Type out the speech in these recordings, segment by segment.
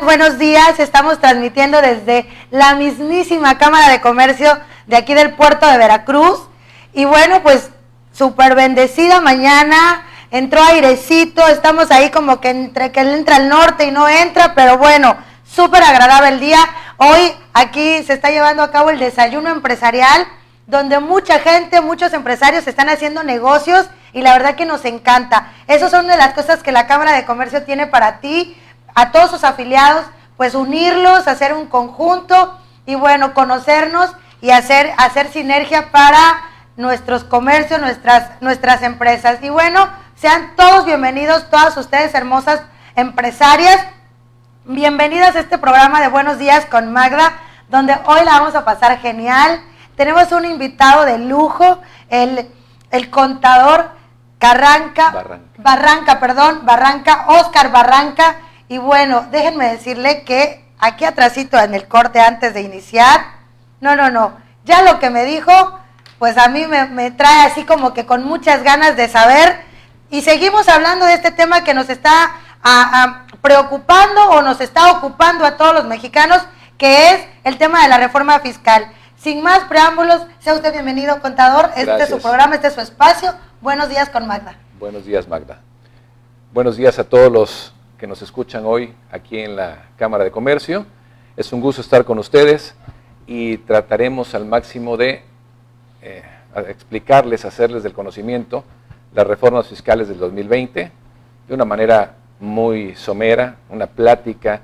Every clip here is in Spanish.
Buenos días. Estamos transmitiendo desde la mismísima Cámara de Comercio de aquí del puerto de Veracruz. Y bueno, pues súper bendecida mañana, entró airecito, estamos ahí como que entre que entra al norte y no entra, pero bueno, súper agradable el día. Hoy aquí se está llevando a cabo el desayuno empresarial, donde mucha gente, muchos empresarios están haciendo negocios y la verdad que nos encanta. Esas son de las cosas que la Cámara de Comercio tiene para ti, a todos sus afiliados, pues unirlos, hacer un conjunto y bueno, conocernos y hacer sinergia para nuestros comercios, nuestras empresas. Y bueno, sean todos bienvenidos, todas ustedes hermosas empresarias, bienvenidas a este programa de Buenos Días con Magda, donde hoy la vamos a pasar genial. Tenemos un invitado de lujo, el contador Barranca, Óscar Barranca. Y bueno, déjenme decirle que aquí atrásito en el corte antes de iniciar, ya lo que me dijo, pues a mí me trae así como que con muchas ganas de saber. Y seguimos hablando de este tema que nos está preocupando o nos está ocupando a todos los mexicanos, que es el tema de la reforma fiscal. Sin más preámbulos, sea usted bienvenido, contador. Gracias. Este es su programa, este es su espacio. Buenos días con Magda. Buenos días, Magda. Buenos días a todos los que nos escuchan hoy aquí en la Cámara de Comercio. Es un gusto estar con ustedes y trataremos al máximo de explicarles, hacerles del conocimiento las reformas fiscales del 2020 de una manera muy somera, una plática,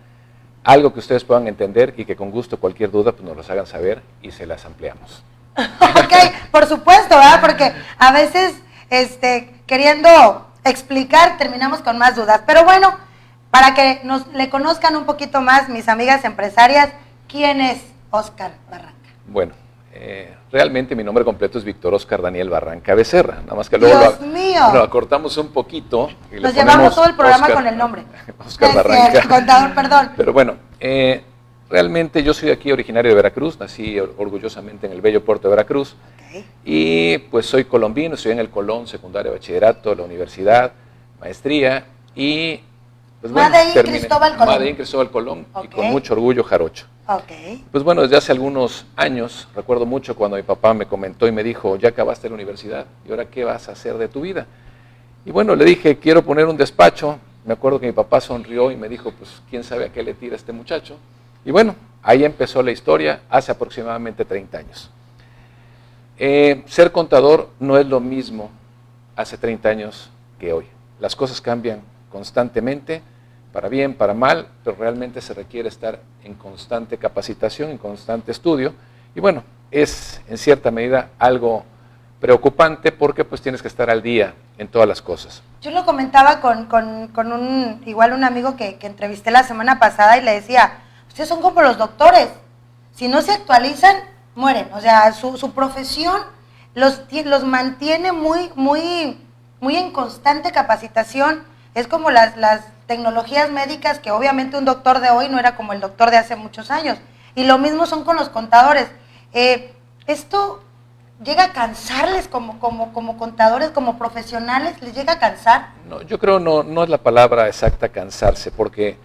algo que ustedes puedan entender y que con gusto cualquier duda pues nos los hagan saber y se las ampliamos. Ok, por supuesto, ¿verdad? Porque a veces queriendo explicar terminamos con más dudas. Pero bueno, para que le conozcan un poquito más mis amigas empresarias, ¿quién es Óscar Barranca? Bueno, realmente mi nombre completo es Víctor Óscar Daniel Barranca Becerra, nada más que luego lo acortamos un poquito. Y nos llevamos todo el programa Óscar, con el nombre. Óscar Barranca. Contador, perdón. Pero bueno, realmente yo soy aquí originario de Veracruz, nací orgullosamente en el bello puerto de Veracruz. Okay. Y pues soy colombino, estoy en el Colón, secundaria, bachillerato, la universidad, maestría y pues bueno, Madrid Cristóbal Colón okay. Y con mucho orgullo jarocho. Okay. Pues bueno, desde hace algunos años, recuerdo mucho cuando mi papá me comentó y me dijo, ya acabaste la universidad, ¿y ahora qué vas a hacer de tu vida? Y bueno, le dije, quiero poner un despacho. Me acuerdo que mi papá sonrió y me dijo, pues quién sabe a qué le tira este muchacho. Y bueno, ahí empezó la historia hace aproximadamente 30 años. Ser contador no es lo mismo hace 30 años que hoy. Las cosas cambian constantemente, para bien, para mal, pero realmente se requiere estar en constante capacitación, en constante estudio. Y bueno, es en cierta medida algo preocupante porque pues tienes que estar al día en todas las cosas. Yo lo comentaba con un amigo que entrevisté la semana pasada y le decía, ustedes son como los doctores, si no se actualizan, mueren. O sea, su profesión los mantiene muy en constante capacitación. Es como las tecnologías médicas, que obviamente un doctor de hoy no era como el doctor de hace muchos años. Y lo mismo son con los contadores. ¿Esto llega a cansarles como contadores, como profesionales? ¿Les llega a cansar? No, yo creo no es la palabra exacta cansarse, porque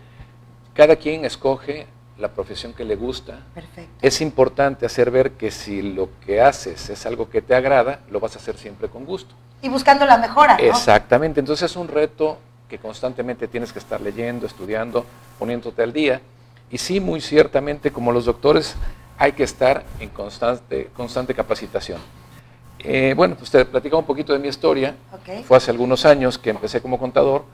cada quien escoge la profesión que le gusta. Perfecto. Es importante hacer ver que si lo que haces es algo que te agrada, lo vas a hacer siempre con gusto. Y buscando la mejora, ¿no? Exactamente, entonces es un reto que constantemente tienes que estar leyendo, estudiando, poniéndote al día. Y sí, muy ciertamente, como los doctores, hay que estar en constante capacitación. Bueno, pues te platicaba un poquito de mi historia. Okay. Fue hace algunos años que empecé como contador.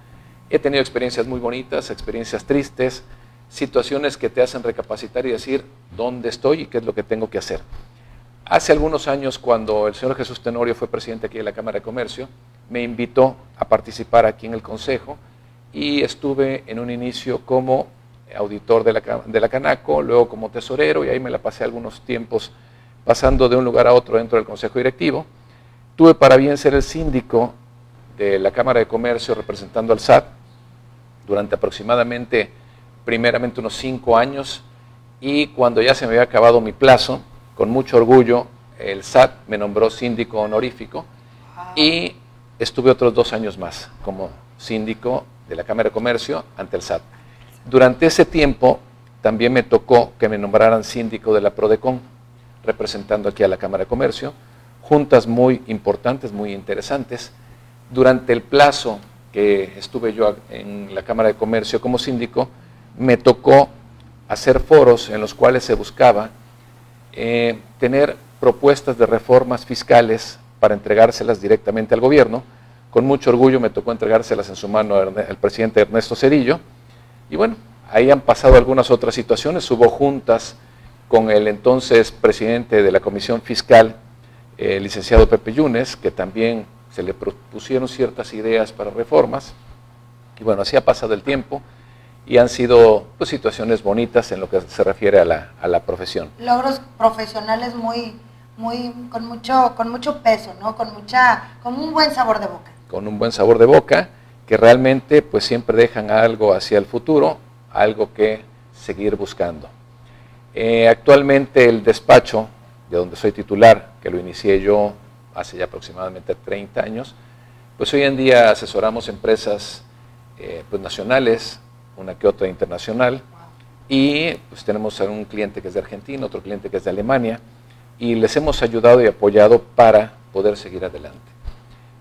He tenido experiencias muy bonitas, experiencias tristes, situaciones que te hacen recapacitar y decir dónde estoy y qué es lo que tengo que hacer. Hace algunos años, cuando el señor Jesús Tenorio fue presidente aquí de la Cámara de Comercio, me invitó a participar aquí en el Consejo y estuve en un inicio como auditor de la Canaco, luego como tesorero, y ahí me la pasé algunos tiempos pasando de un lugar a otro dentro del Consejo Directivo. Tuve para bien ser el síndico de la Cámara de Comercio representando al SAT durante aproximadamente, primeramente unos 5 años, y cuando ya se me había acabado mi plazo, con mucho orgullo, el SAT me nombró síndico honorífico y estuve otros 2 años más como síndico de la Cámara de Comercio ante el SAT. Durante ese tiempo también me tocó que me nombraran síndico de la Prodecon, representando aquí a la Cámara de Comercio, juntas muy importantes, muy interesantes. Durante el plazo que estuve yo en la Cámara de Comercio como síndico, me tocó hacer foros en los cuales se buscaba tener propuestas de reformas fiscales para entregárselas directamente al gobierno. Con mucho orgullo me tocó entregárselas en su mano al presidente Ernesto Zedillo. Y bueno, ahí han pasado algunas otras situaciones. Hubo juntas con el entonces presidente de la Comisión Fiscal, el licenciado Pepe Yunes, que también se le propusieron ciertas ideas para reformas. Y bueno, así ha pasado el tiempo y han sido pues, situaciones bonitas en lo que se refiere a la profesión. Logros profesionales con mucho peso, ¿no? Con un buen sabor de boca. Con un buen sabor de boca, que realmente pues siempre dejan algo hacia el futuro, algo que seguir buscando. Actualmente el despacho de donde soy titular, que lo inicié yo hace ya aproximadamente 30 años, pues hoy en día asesoramos empresas pues nacionales, una que otra internacional, y pues tenemos un cliente que es de Argentina, otro cliente que es de Alemania, y les hemos ayudado y apoyado para poder seguir adelante.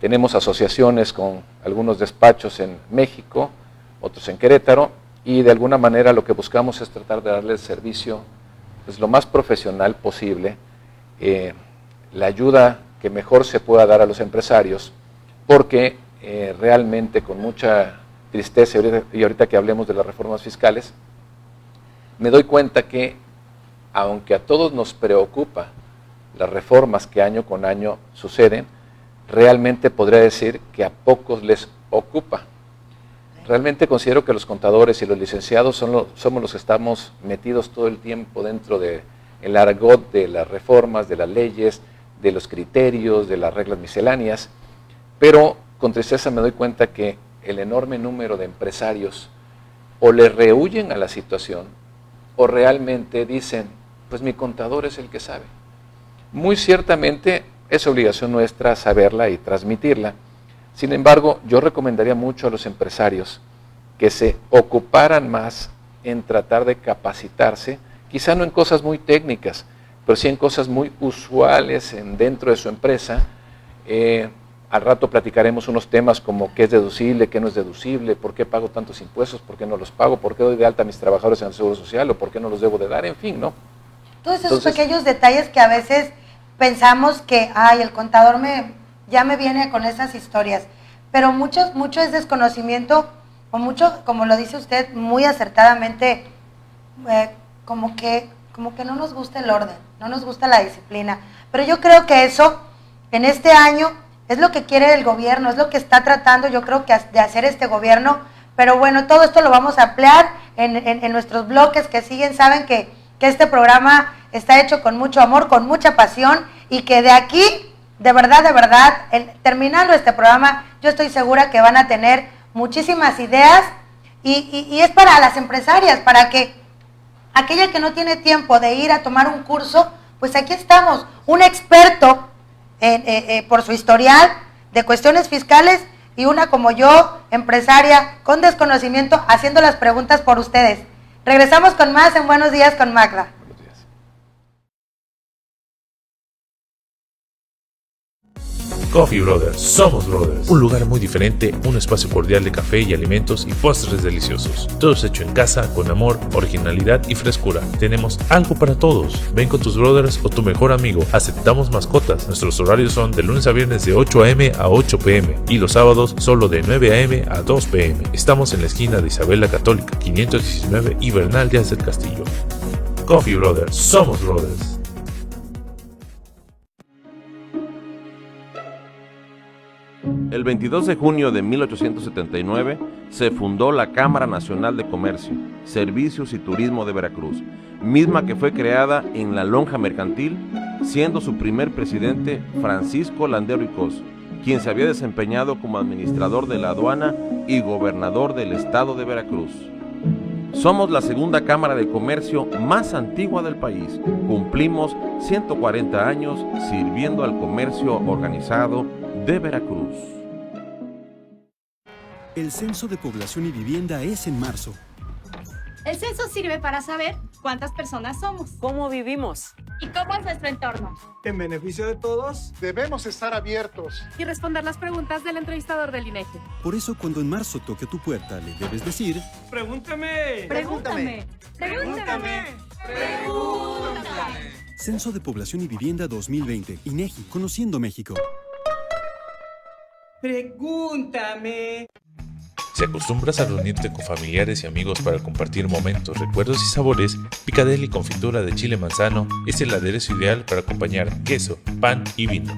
Tenemos asociaciones con algunos despachos en México, otros en Querétaro, y de alguna manera lo que buscamos es tratar de darle el servicio pues, lo más profesional posible, la ayuda que mejor se pueda dar a los empresarios, porque realmente con mucha tristeza, y ahorita que hablemos de las reformas fiscales, me doy cuenta que aunque a todos nos preocupa las reformas que año con año suceden, realmente podría decir que a pocos les ocupa. Realmente considero que los contadores y los licenciados somos los que estamos metidos todo el tiempo dentro del argot de las reformas, de las leyes, de los criterios, de las reglas misceláneas, pero con tristeza me doy cuenta que el enorme número de empresarios o le rehuyen a la situación o realmente dicen, pues mi contador es el que sabe. Muy ciertamente es obligación nuestra saberla y transmitirla. Sin embargo, yo recomendaría mucho a los empresarios que se ocuparan más en tratar de capacitarse, quizá no en cosas muy técnicas, pero sí en cosas muy usuales dentro de su empresa. Al rato platicaremos unos temas como qué es deducible, qué no es deducible, por qué pago tantos impuestos, por qué no los pago, por qué doy de alta a mis trabajadores en el Seguro Social o por qué no los debo de dar, en fin, ¿no? Todos esos pequeños detalles que a veces pensamos que, ay, el contador ya me viene con esas historias, pero mucho es desconocimiento, o mucho, como lo dice usted muy acertadamente, como que no nos gusta el orden, no nos gusta la disciplina, pero yo creo que eso, en este año, es lo que quiere el gobierno, es lo que está tratando, yo creo que de hacer este gobierno, pero bueno, todo esto lo vamos a ampliar en nuestros bloques que siguen. Saben que este programa está hecho con mucho amor, con mucha pasión, y que de aquí, de verdad, terminando este programa, yo estoy segura que van a tener muchísimas ideas, y es para las empresarias, para que aquella que no tiene tiempo de ir a tomar un curso, pues aquí estamos, un experto por su historial de cuestiones fiscales, y una como yo, empresaria con desconocimiento, haciendo las preguntas por ustedes. Regresamos con más en Buenos Días con Magda. Buenos días. Coffee Brothers, somos brothers. Un lugar muy diferente, un espacio cordial de café y alimentos y postres deliciosos. Todo es hecho en casa, con amor, originalidad y frescura. Tenemos algo para todos. Ven con tus brothers o tu mejor amigo. Aceptamos mascotas. Nuestros horarios son de lunes a viernes de 8 a.m. a 8 p.m. y los sábados solo de 9 a.m. a 2 p.m. Estamos en la esquina de Isabel la Católica, 519 y Bernal Díaz del Castillo. Coffee Brothers, somos brothers. El 22 de junio de 1879 se fundó la Cámara Nacional de Comercio, Servicios y Turismo de Veracruz, misma que fue creada en la lonja mercantil, siendo su primer presidente Francisco Landero y Cos, quien se había desempeñado como administrador de la aduana y gobernador del estado de Veracruz. Somos la segunda Cámara de Comercio más antigua del país. Cumplimos 140 años sirviendo al comercio organizado de Veracruz. El Censo de Población y Vivienda es en marzo. El censo sirve para saber cuántas personas somos, cómo vivimos y cómo es nuestro entorno. En beneficio de todos, debemos estar abiertos y responder las preguntas del entrevistador del INEGI. Por eso, cuando en marzo toque tu puerta, le debes decir: ¡Pregúntame! ¡Pregúntame! ¡Pregúntame! ¡Pregúntame! Censo de Población y Vivienda 2020. INEGI. Conociendo México. ¡Pregúntame! Si acostumbras a reunirte con familiares y amigos para compartir momentos, recuerdos y sabores, Picadeli Confitura de Chile Manzano es el aderezo ideal para acompañar queso, pan y vino.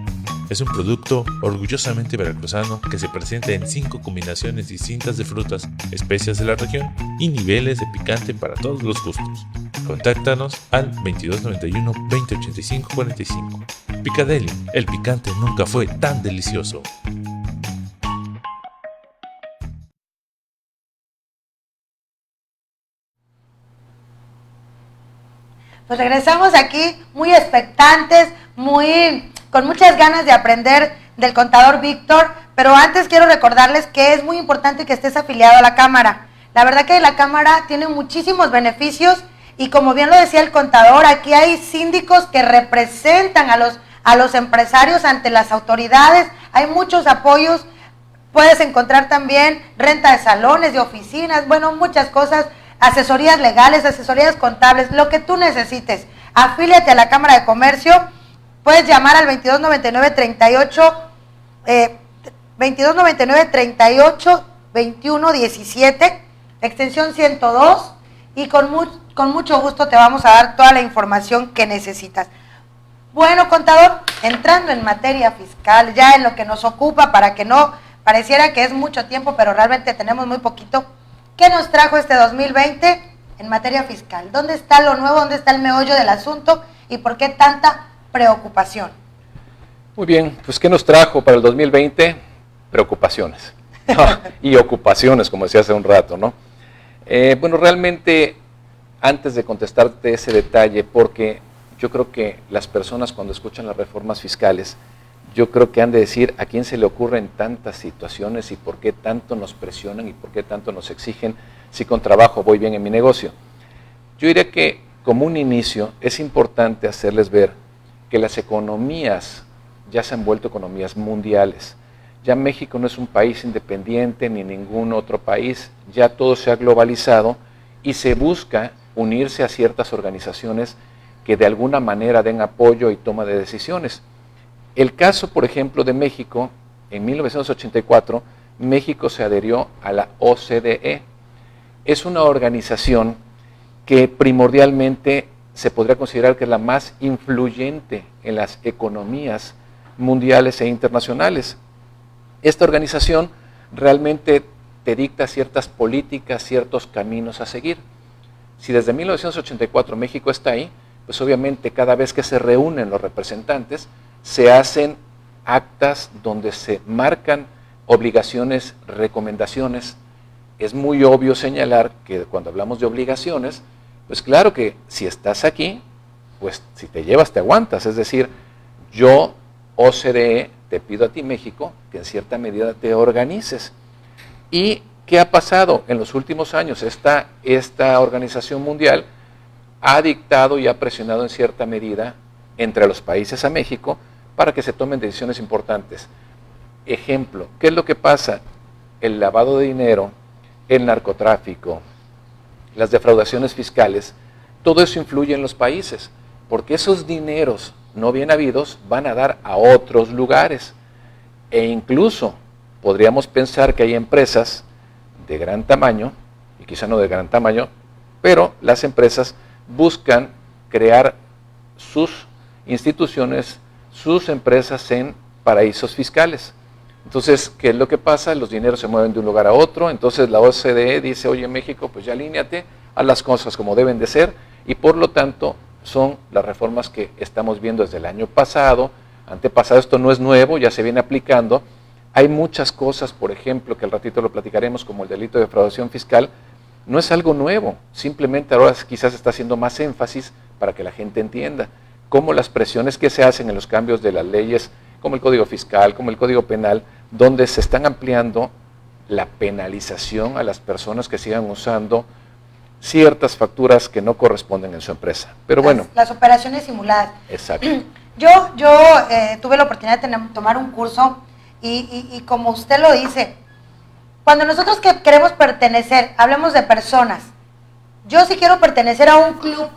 Es un producto orgullosamente veracruzano que se presenta en 5 combinaciones distintas de frutas, especias de la región y niveles de picante para todos los gustos. Contáctanos al 2291 2085 45. Picadeli, el picante nunca fue tan delicioso. Pues regresamos aquí muy expectantes, con muchas ganas de aprender del contador Víctor, pero antes quiero recordarles que es muy importante que estés afiliado a la Cámara. La verdad que la Cámara tiene muchísimos beneficios y como bien lo decía el contador, aquí hay síndicos que representan a los empresarios ante las autoridades, hay muchos apoyos, puedes encontrar también renta de salones, de oficinas, bueno, muchas cosas, asesorías legales, asesorías contables, lo que tú necesites. Afíliate a la Cámara de Comercio, puedes llamar al 2299-38-2117, extensión 102, y con mucho gusto te vamos a dar toda la información que necesitas. Bueno, contador, entrando en materia fiscal, ya en lo que nos ocupa, para que no pareciera que es mucho tiempo, pero realmente tenemos muy poquito. ¿Qué nos trajo este 2020 en materia fiscal? ¿Dónde está lo nuevo? ¿Dónde está el meollo del asunto? ¿Y por qué tanta preocupación? Muy bien, pues ¿qué nos trajo para el 2020? Preocupaciones y ocupaciones, como decía hace un rato, ¿no? Bueno, realmente, antes de contestarte ese detalle, porque yo creo que las personas cuando escuchan las reformas fiscales, yo creo que han de decir a quién se le ocurren tantas situaciones y por qué tanto nos presionan y por qué tanto nos exigen si con trabajo voy bien en mi negocio. Yo diría que como un inicio es importante hacerles ver que las economías ya se han vuelto economías mundiales. Ya México no es un país independiente ni ningún otro país, ya todo se ha globalizado y se busca unirse a ciertas organizaciones que de alguna manera den apoyo y toma de decisiones. El caso, por ejemplo, de México, en 1984, México se adhirió a la OCDE. Es una organización que primordialmente se podría considerar que es la más influyente en las economías mundiales e internacionales. Esta organización realmente te dicta ciertas políticas, ciertos caminos a seguir. Si desde 1984 México está ahí, pues obviamente cada vez que se reúnen los representantes, se hacen actas donde se marcan obligaciones, recomendaciones. Es muy obvio señalar que cuando hablamos de obligaciones, pues claro que si estás aquí, pues si te llevas te aguantas. Es decir, yo, OCDE, te pido a ti, México, que en cierta medida te organices. ¿Y qué ha pasado en los últimos años? Esta organización mundial ha dictado y ha presionado en cierta medida entre los países a México para que se tomen decisiones importantes. Ejemplo, ¿qué es lo que pasa? El lavado de dinero, el narcotráfico, las defraudaciones fiscales, todo eso influye en los países, porque esos dineros no bien habidos van a dar a otros lugares. E incluso podríamos pensar que hay empresas de gran tamaño, y quizá no de gran tamaño, pero las empresas buscan crear sus instituciones, sus empresas en paraísos fiscales. Entonces, ¿qué es lo que pasa? Los dineros se mueven de un lugar a otro, entonces la OCDE dice, oye México, pues ya alíñate a las cosas como deben de ser, y por lo tanto son las reformas que estamos viendo desde el año pasado, antepasado, esto no es nuevo, ya se viene aplicando. Hay muchas cosas, por ejemplo, que al ratito lo platicaremos, como el delito de defraudación fiscal, no es algo nuevo, simplemente ahora quizás está haciendo más énfasis para que la gente entienda cómo las presiones que se hacen en los cambios de las leyes, como el Código Fiscal, como el Código Penal, donde se están ampliando la penalización a las personas que sigan usando ciertas facturas que no corresponden en su empresa. Pero bueno. Las operaciones simuladas. Exacto. Yo tuve la oportunidad de tomar un curso y como usted lo dice, cuando nosotros que queremos pertenecer, hablemos de personas, yo sí quiero pertenecer a un club,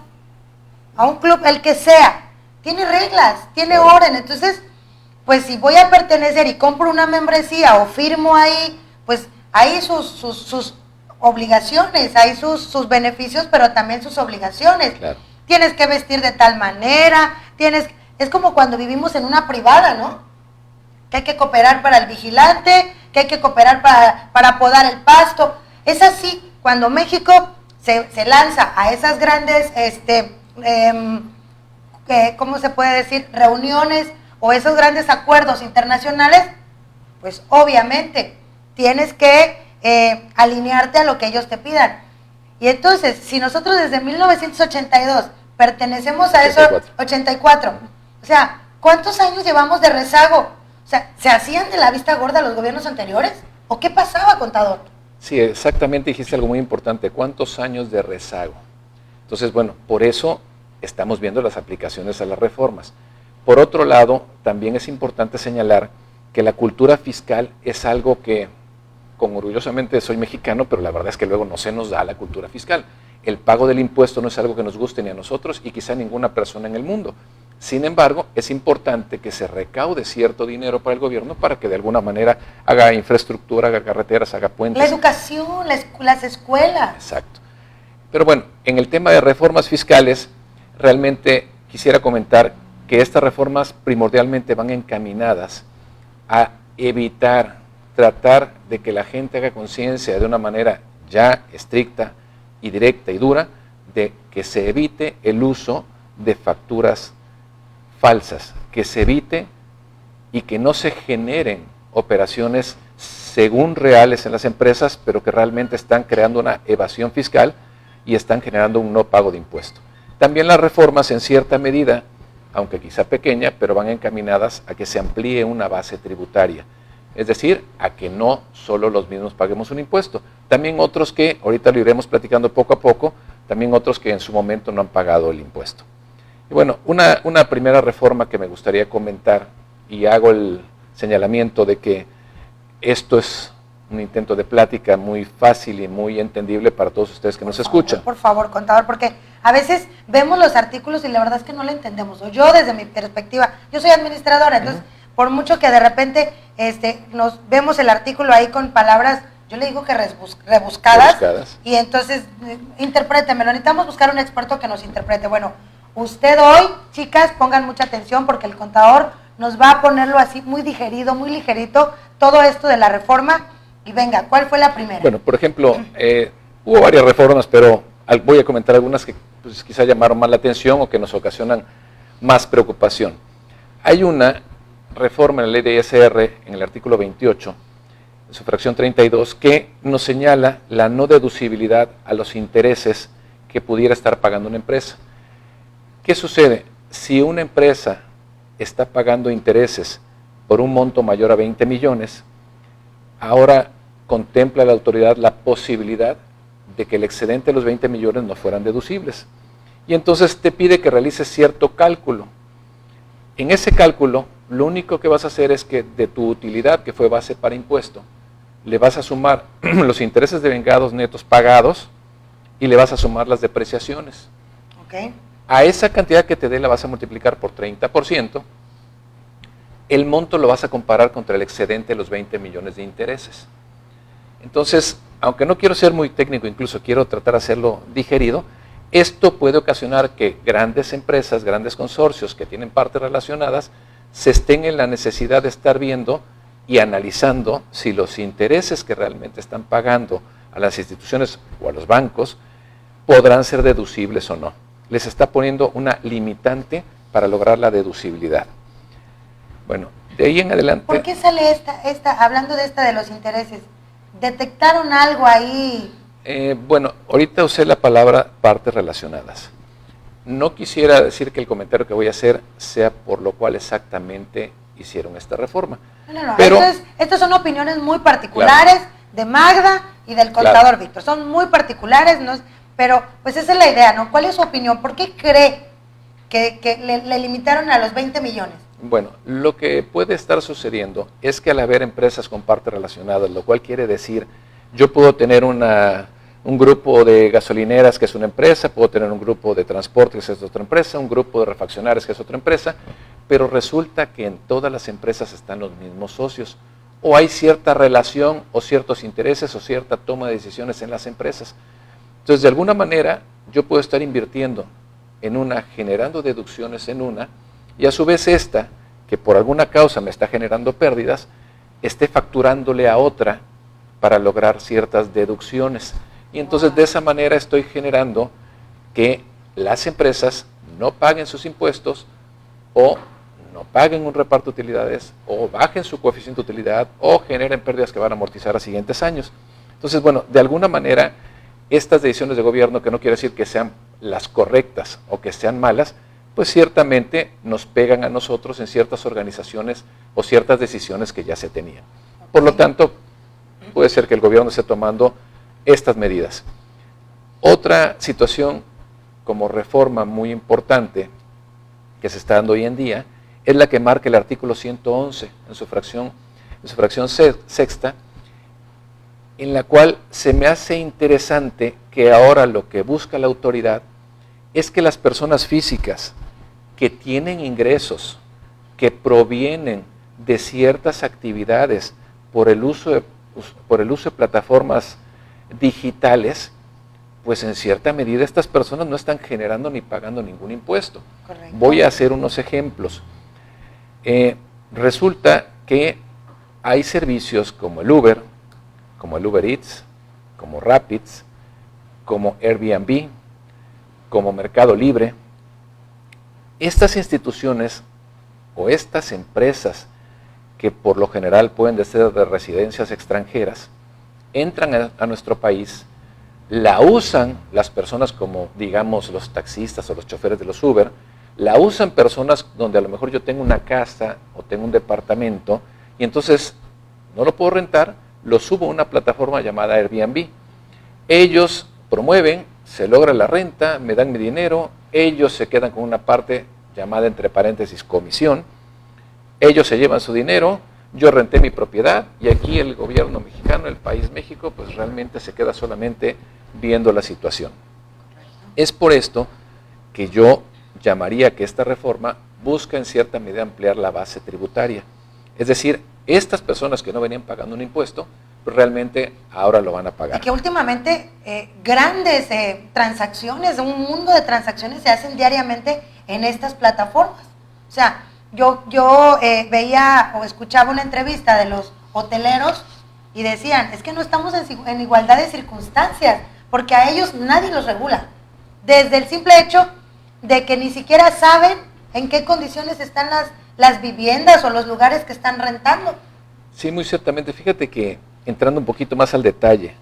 el que sea, tiene reglas, tiene orden, entonces, pues si voy a pertenecer y compro una membresía o firmo ahí, pues hay sus obligaciones, hay sus beneficios, pero también sus obligaciones. Claro. Tienes que vestir de tal manera, es como cuando vivimos en una privada, ¿no? Que hay que cooperar para el vigilante, que hay que cooperar para podar el pasto. Es así, cuando México se lanza a esas grandes, ¿cómo se puede decir? Reuniones o esos grandes acuerdos internacionales, pues obviamente tienes que alinearte a lo que ellos te pidan. Y entonces, si nosotros desde 1982 pertenecemos a eso, 84, o sea, ¿cuántos años llevamos de rezago? O sea, ¿se hacían de la vista gorda los gobiernos anteriores? ¿O qué pasaba, contador? Sí, exactamente, dijiste algo muy importante. ¿Cuántos años de rezago? Entonces, bueno, por eso estamos viendo las aplicaciones a las reformas. Por otro lado, también es importante señalar que la cultura fiscal es algo que, con orgullosamente soy mexicano, pero la verdad es que luego no se nos da la cultura fiscal. El pago del impuesto no es algo que nos guste ni a nosotros y quizá a ninguna persona en el mundo. Sin embargo, es importante que se recaude cierto dinero para el gobierno para que de alguna manera haga infraestructura, haga carreteras, haga puentes. La educación, las escuelas. Exacto. Pero bueno, en el tema de reformas fiscales, realmente quisiera comentar que estas reformas primordialmente van encaminadas a evitar, tratar de que la gente haga conciencia de una manera ya estricta y directa y dura, de que se evite el uso de facturas falsas, que se evite y que no se generen operaciones según reales en las empresas, pero que realmente están creando una evasión fiscal y están generando un no pago de impuesto. También las reformas en cierta medida, aunque quizá pequeña, pero van encaminadas a que se amplíe una base tributaria, es decir, a que no solo los mismos paguemos un impuesto, también otros que, ahorita lo iremos platicando poco a poco, también otros que en su momento no han pagado el impuesto. Y bueno, una primera reforma que me gustaría comentar, y hago el señalamiento de que esto es un intento de plática muy fácil y muy entendible para todos ustedes que nos escuchan. Por favor, contador, porque a veces vemos los artículos y la verdad es que no lo entendemos. O yo desde mi perspectiva, yo soy administradora, entonces por mucho que de repente nos vemos el artículo ahí con palabras, yo le digo que rebuscadas. Y entonces interprétemelo, necesitamos buscar un experto que nos interprete. Bueno, usted hoy, chicas, pongan mucha atención porque el contador nos va a ponerlo así muy digerido, muy ligerito, todo esto de la reforma. Y venga, ¿cuál fue la primera? Bueno, por ejemplo, hubo varias reformas, pero voy a comentar algunas que pues, quizá llamaron más la atención o que nos ocasionan más preocupación. Hay una reforma en la ley de ISR, en el artículo 28, en su fracción 32, que nos señala la no deducibilidad a los intereses que pudiera estar pagando una empresa. ¿Qué sucede? Si una empresa está pagando intereses por un monto mayor a 20 millones, ahora contempla la autoridad la posibilidad de que el excedente de los 20 millones no fueran deducibles. Y entonces te pide que realices cierto cálculo. En ese cálculo, lo único que vas a hacer es que de tu utilidad, que fue base para impuesto, le vas a sumar los intereses de vengados netos pagados y le vas a sumar las depreciaciones. Okay. A esa cantidad que te dé la vas a multiplicar por 30%, el monto lo vas a comparar contra el excedente de los 20 millones de intereses. Entonces, aunque no quiero ser muy técnico, incluso quiero tratar de hacerlo digerido, esto puede ocasionar que grandes empresas, grandes consorcios que tienen partes relacionadas, se estén en la necesidad de estar viendo y analizando si los intereses que realmente están pagando a las instituciones o a los bancos podrán ser deducibles o no. Les está poniendo una limitante para lograr la deducibilidad. Bueno, de ahí en adelante... ¿Por qué sale hablando de esta de los intereses? ¿Detectaron algo ahí? Bueno, ahorita usé la palabra partes relacionadas. No quisiera decir que el comentario que voy a hacer sea por lo cual exactamente hicieron esta reforma. No. Pero, estas son opiniones muy particulares, claro, de Magda y del contador, claro, Víctor. Son muy particulares, pero pues esa es la idea, ¿no? ¿Cuál es su opinión? ¿Por qué cree que le limitaron a los 20 millones? Bueno, lo que puede estar sucediendo es que al haber empresas con partes relacionadas, lo cual quiere decir, yo puedo tener un grupo de gasolineras que es una empresa, puedo tener un grupo de transportes que es otra empresa, un grupo de refaccionarios que es otra empresa, pero resulta que en todas las empresas están los mismos socios, o hay cierta relación, o ciertos intereses, o cierta toma de decisiones en las empresas. Entonces, de alguna manera, yo puedo estar invirtiendo en una, generando deducciones en una, y a su vez esta, que por alguna causa me está generando pérdidas, esté facturándole a otra para lograr ciertas deducciones. Y entonces de esa manera estoy generando que las empresas no paguen sus impuestos o no paguen un reparto de utilidades o bajen su coeficiente de utilidad o generen pérdidas que van a amortizar a siguientes años. Entonces, bueno, de alguna manera estas decisiones de gobierno, que no quiere decir que sean las correctas o que sean malas, pues ciertamente nos pegan a nosotros en ciertas organizaciones o ciertas decisiones que ya se tenían. Por lo tanto, puede ser que el gobierno esté tomando estas medidas. Otra situación como reforma muy importante que se está dando hoy en día es la que marca el artículo 111 en su fracción sexta, en la cual se me hace interesante que ahora lo que busca la autoridad es que las personas físicas que tienen ingresos que provienen de ciertas actividades por el uso de plataformas digitales, pues en cierta medida estas personas no están generando ni pagando ningún impuesto. Correcto. Voy a hacer unos ejemplos. Resulta que hay servicios como el Uber Eats, como Rapids, como Airbnb, como Mercado Libre. Estas instituciones o estas empresas, que por lo general pueden ser de residencias extranjeras, entran a nuestro país, la usan las personas como, digamos, los taxistas o los choferes de los Uber, la usan personas donde a lo mejor yo tengo una casa o tengo un departamento y entonces no lo puedo rentar, lo subo a una plataforma llamada Airbnb. Ellos promueven, se logra la renta, me dan mi dinero, ellos se quedan con una parte llamada entre paréntesis comisión, ellos se llevan su dinero, yo renté mi propiedad y aquí el gobierno mexicano, el país México, pues realmente se queda solamente viendo la situación. Es por esto que yo llamaría que esta reforma busca en cierta medida ampliar la base tributaria. Es decir, estas personas que no venían pagando un impuesto, pues realmente ahora lo van a pagar. Y que últimamente grandes transacciones, un mundo de transacciones se hacen diariamente en estas plataformas. O sea, yo veía o escuchaba una entrevista de los hoteleros y decían, es que no estamos en igualdad de circunstancias, porque a ellos nadie los regula. Desde el simple hecho de que ni siquiera saben en qué condiciones están las viviendas o los lugares que están rentando. Sí, muy ciertamente. Fíjate que entrando un poquito más al detalle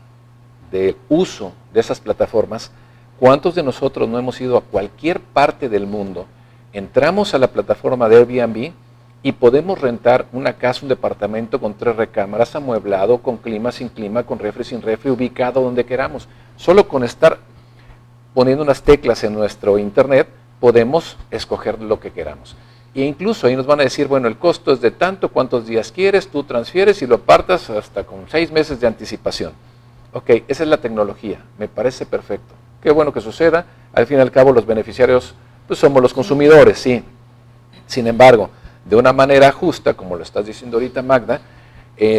del uso de esas plataformas, ¿cuántos de nosotros no hemos ido a cualquier parte del mundo? Entramos a la plataforma de Airbnb y podemos rentar una casa, un departamento con 3 recámaras, amueblado, con clima, sin clima, con refri, sin refri, ubicado donde queramos. Solo con estar poniendo unas teclas en nuestro internet podemos escoger lo que queramos. E incluso ahí nos van a decir, bueno, el costo es de tanto, cuántos días quieres, tú transfieres y lo apartas hasta con 6 meses de anticipación. Ok, esa es la tecnología, me parece perfecto. Qué bueno que suceda, al fin y al cabo los beneficiarios pues somos los consumidores, sí. Sin embargo, de una manera justa, como lo estás diciendo ahorita, Magda,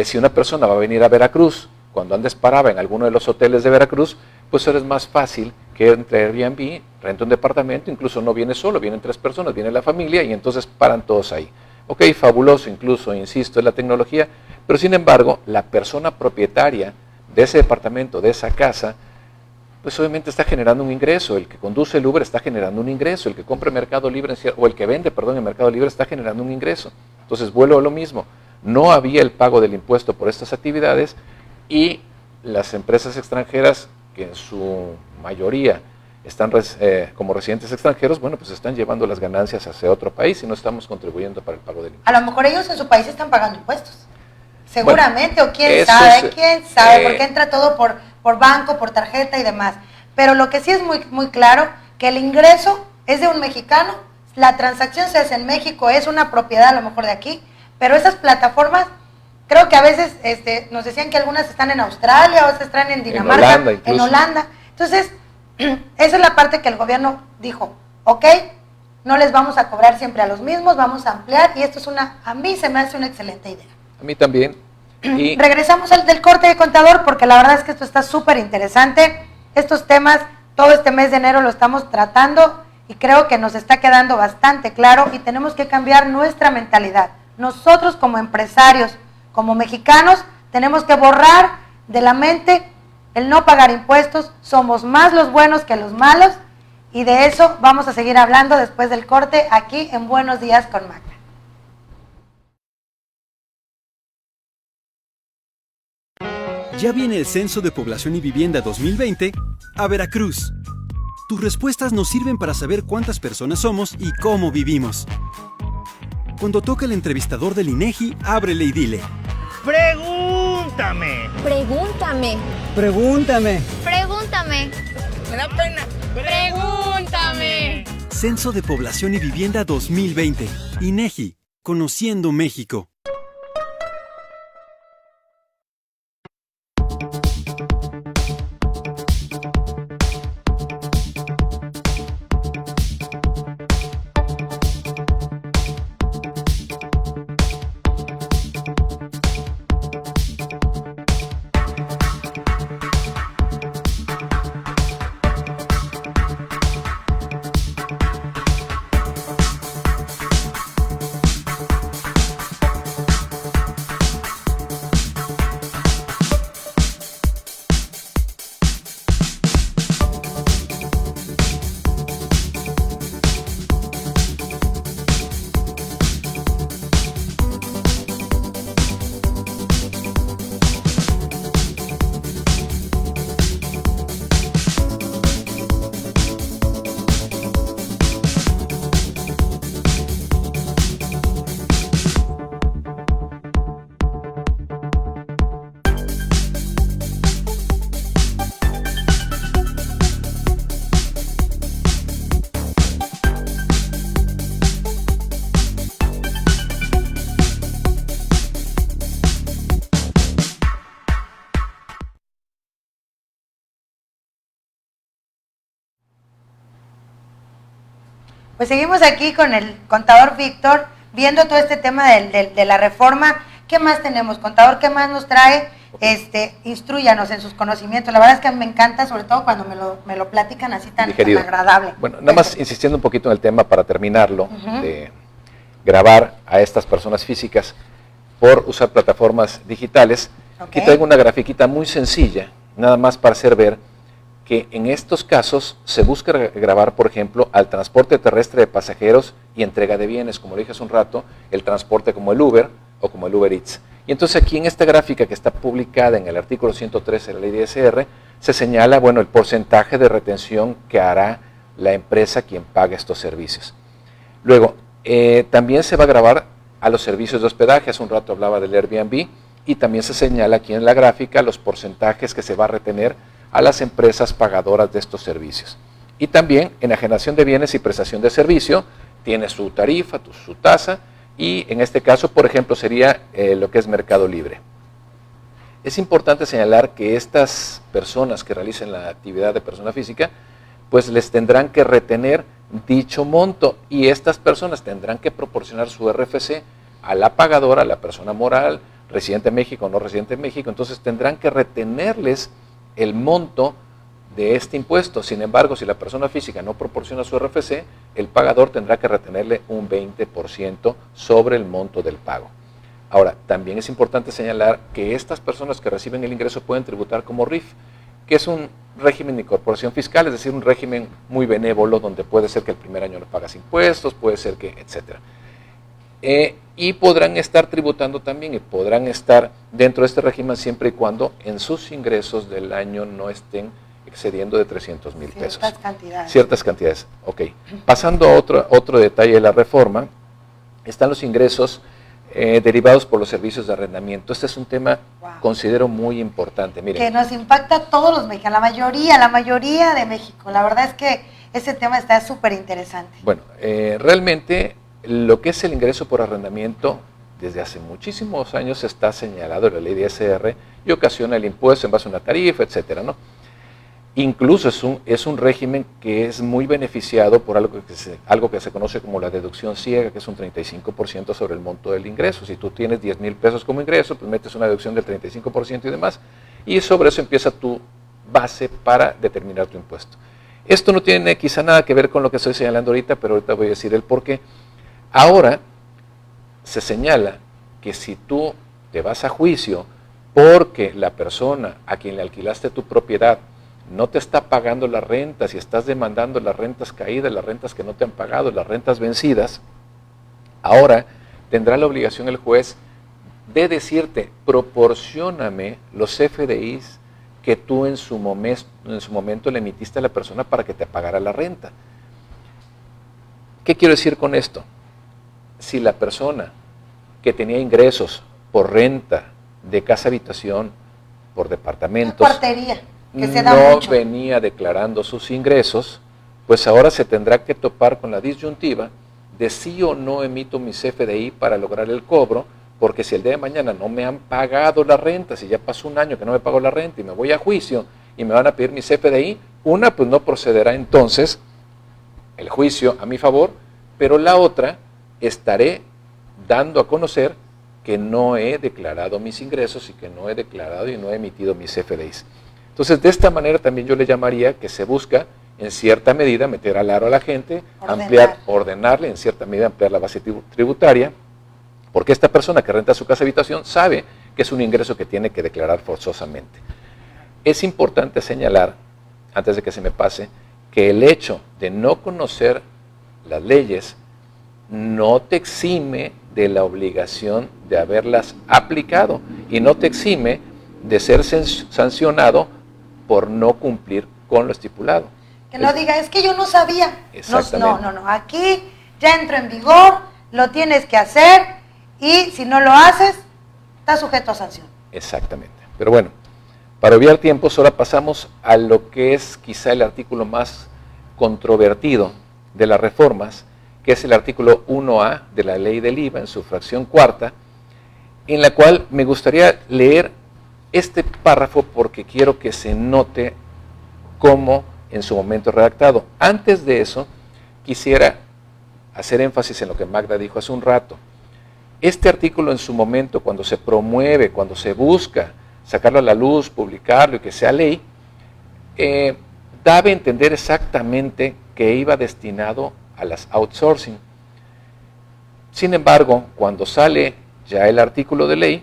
si una persona va a venir a Veracruz, cuando antes paraba en alguno de los hoteles de Veracruz, pues ahora es más fácil que entre Airbnb, renta un departamento, incluso no viene solo, vienen 3 personas, viene la familia y entonces paran todos ahí. Ok, fabuloso, incluso, insisto, es la tecnología, pero sin embargo, la persona propietaria de ese departamento, de esa casa, pues obviamente está generando un ingreso. El que conduce el Uber está generando un ingreso, el que compra en Mercado Libre, o el que vende, perdón, en Mercado Libre está generando un ingreso. Entonces vuelvo a lo mismo, no había el pago del impuesto por estas actividades y las empresas extranjeras, que en su mayoría están como residentes extranjeros, bueno, pues están llevando las ganancias hacia otro país y no estamos contribuyendo para el pago del impuesto. A lo mejor ellos en su país están pagando impuestos, seguramente, bueno, o quién sabe, porque entra todo por banco, por tarjeta y demás. pero lo que sí es muy, muy claro, que el ingreso es de un mexicano, la transacción se hace en México, es una propiedad a lo mejor de aquí, pero esas plataformas, creo que a veces nos decían que algunas están en Australia, otras están en Dinamarca, en Holanda. Entonces, esa es la parte que el gobierno dijo, ok, no les vamos a cobrar siempre a los mismos, vamos a ampliar, y esto es a mí se me hace una excelente idea. A mí también. Y regresamos al del corte de contador, porque la verdad es que esto está súper interesante. Estos temas, todo este mes de enero lo estamos tratando, y creo que nos está quedando bastante claro, y tenemos que cambiar nuestra mentalidad. Nosotros como empresarios, como mexicanos, tenemos que borrar de la mente el no pagar impuestos, somos más los buenos que los malos, y de eso vamos a seguir hablando después del corte aquí en Buenos Días con Magda. Ya viene el Censo de Población y Vivienda 2020 a Veracruz. Tus respuestas nos sirven para saber cuántas personas somos y cómo vivimos. Cuando toca el entrevistador del INEGI, ábrele y dile: ¡Pregúntame! ¡Pregúntame! ¡Pregúntame! ¡Pregúntame! ¡Me da pena! ¡Pregúntame! Censo de Población y Vivienda 2020. INEGI. Conociendo México. Pues seguimos aquí con el contador Víctor, viendo todo este tema de la reforma. ¿Qué más tenemos, contador? ¿Qué más nos trae? Instrúyanos en sus conocimientos. La verdad es que me encanta, sobre todo cuando me lo platican así tan agradable. Bueno, nada más insistiendo un poquito en el tema para terminarlo, de grabar a estas personas físicas por usar plataformas digitales. Aquí traigo una grafiquita muy sencilla, nada más para hacer ver que en estos casos se busca grabar, por ejemplo, al transporte terrestre de pasajeros y entrega de bienes, como lo dije hace un rato, el transporte como el Uber o como el Uber Eats. Y entonces aquí en esta gráfica que está publicada en el artículo 113 de la ley de ISR, se señala, bueno, el porcentaje de retención que hará la empresa quien paga estos servicios. Luego, también se va a grabar a los servicios de hospedaje, hace un rato hablaba del Airbnb, y también se señala aquí en la gráfica los porcentajes que se va a retener a las empresas pagadoras de estos servicios. Y también enajenación de bienes y prestación de servicio, tiene su tarifa, su tasa, y en este caso, por ejemplo, sería lo que es Mercado Libre. Es importante señalar que estas personas que realicen la actividad de persona física, pues les tendrán que retener dicho monto, y estas personas tendrán que proporcionar su RFC a la pagadora, a la persona moral, residente en México o no residente en México. Entonces tendrán que retenerles el monto de este impuesto. Sin embargo, si la persona física no proporciona su RFC, el pagador tendrá que retenerle un 20% sobre el monto del pago. Ahora, también es importante señalar que estas personas que reciben el ingreso pueden tributar como RIF, que es un régimen de incorporación fiscal, es decir, un régimen muy benévolo, donde puede ser que el primer año no pagas impuestos, puede ser que, etcétera. Y podrán estar tributando también, y podrán estar dentro de este régimen siempre y cuando en sus ingresos del año no estén excediendo de 300,000 pesos. Ciertas cantidades. Ciertas cantidades, ok. Pasando a otro detalle de la reforma, están los ingresos derivados por los servicios de arrendamiento. Este es un tema, considero, muy importante. Miren, que nos impacta a todos los mexicanos, la mayoría de México. La verdad es que ese tema está súper interesante. Bueno, realmente lo que es el ingreso por arrendamiento, desde hace muchísimos años está señalado en la ley de ISR y ocasiona el impuesto en base a una tarifa, etcétera, ¿no? Incluso es un régimen que es muy beneficiado por algo que se conoce como la deducción ciega, que es un 35% sobre el monto del ingreso. Si tú tienes 10,000 pesos como ingreso, pues metes una deducción del 35% y demás, y sobre eso empieza tu base para determinar tu impuesto. Esto no tiene quizá nada que ver con lo que estoy señalando ahorita, pero ahorita voy a decir el por qué. Ahora se señala que si tú te vas a juicio porque la persona a quien le alquilaste tu propiedad no te está pagando las rentas y estás demandando las rentas caídas, las rentas que no te han pagado, las rentas vencidas, ahora tendrá la obligación el juez de decirte, proporcióname los FDIs que tú en su momento le emitiste a la persona para que te pagara la renta. ¿Qué quiero decir con esto? Si la persona que tenía ingresos por renta de casa-habitación, por departamentos, no venía declarando sus ingresos, pues ahora se tendrá que topar con la disyuntiva de sí o no emito mis FDI para lograr el cobro, porque si el día de mañana no me han pagado la renta, si ya pasó un año que no me pago la renta y me voy a juicio y me van a pedir mis FDI, una, pues no procederá entonces el juicio a mi favor, pero la otra, estaré dando a conocer que no he declarado mis ingresos y que no he declarado y no he emitido mis FDIs. Entonces, de esta manera también yo le llamaría que se busca, en cierta medida, meter al aro a la gente, ordenarle, en cierta medida, ampliar la base tributaria, porque esta persona que renta su casa-habitación sabe que es un ingreso que tiene que declarar forzosamente. Es importante señalar, antes de que se me pase, que el hecho de no conocer las leyes no te exime de la obligación de haberlas aplicado y no te exime de ser sancionado por no cumplir con lo estipulado. Que no diga, es que yo no sabía. Exactamente. No, aquí ya entró en vigor, lo tienes que hacer y si no lo haces, estás sujeto a sanción. Exactamente. Pero bueno, para obviar tiempos, ahora pasamos a lo que es quizá el artículo más controvertido de las reformas, que es el artículo 1A de la ley del IVA en su fracción cuarta, en la cual me gustaría leer este párrafo porque quiero que se note cómo en su momento redactado. Antes de eso, quisiera hacer énfasis en lo que Magda dijo hace un rato. Este artículo en su momento, cuando se promueve, cuando se busca sacarlo a la luz, publicarlo y que sea ley, daba a entender exactamente que iba destinado a las outsourcing. Sin embargo, cuando sale ya el artículo de ley,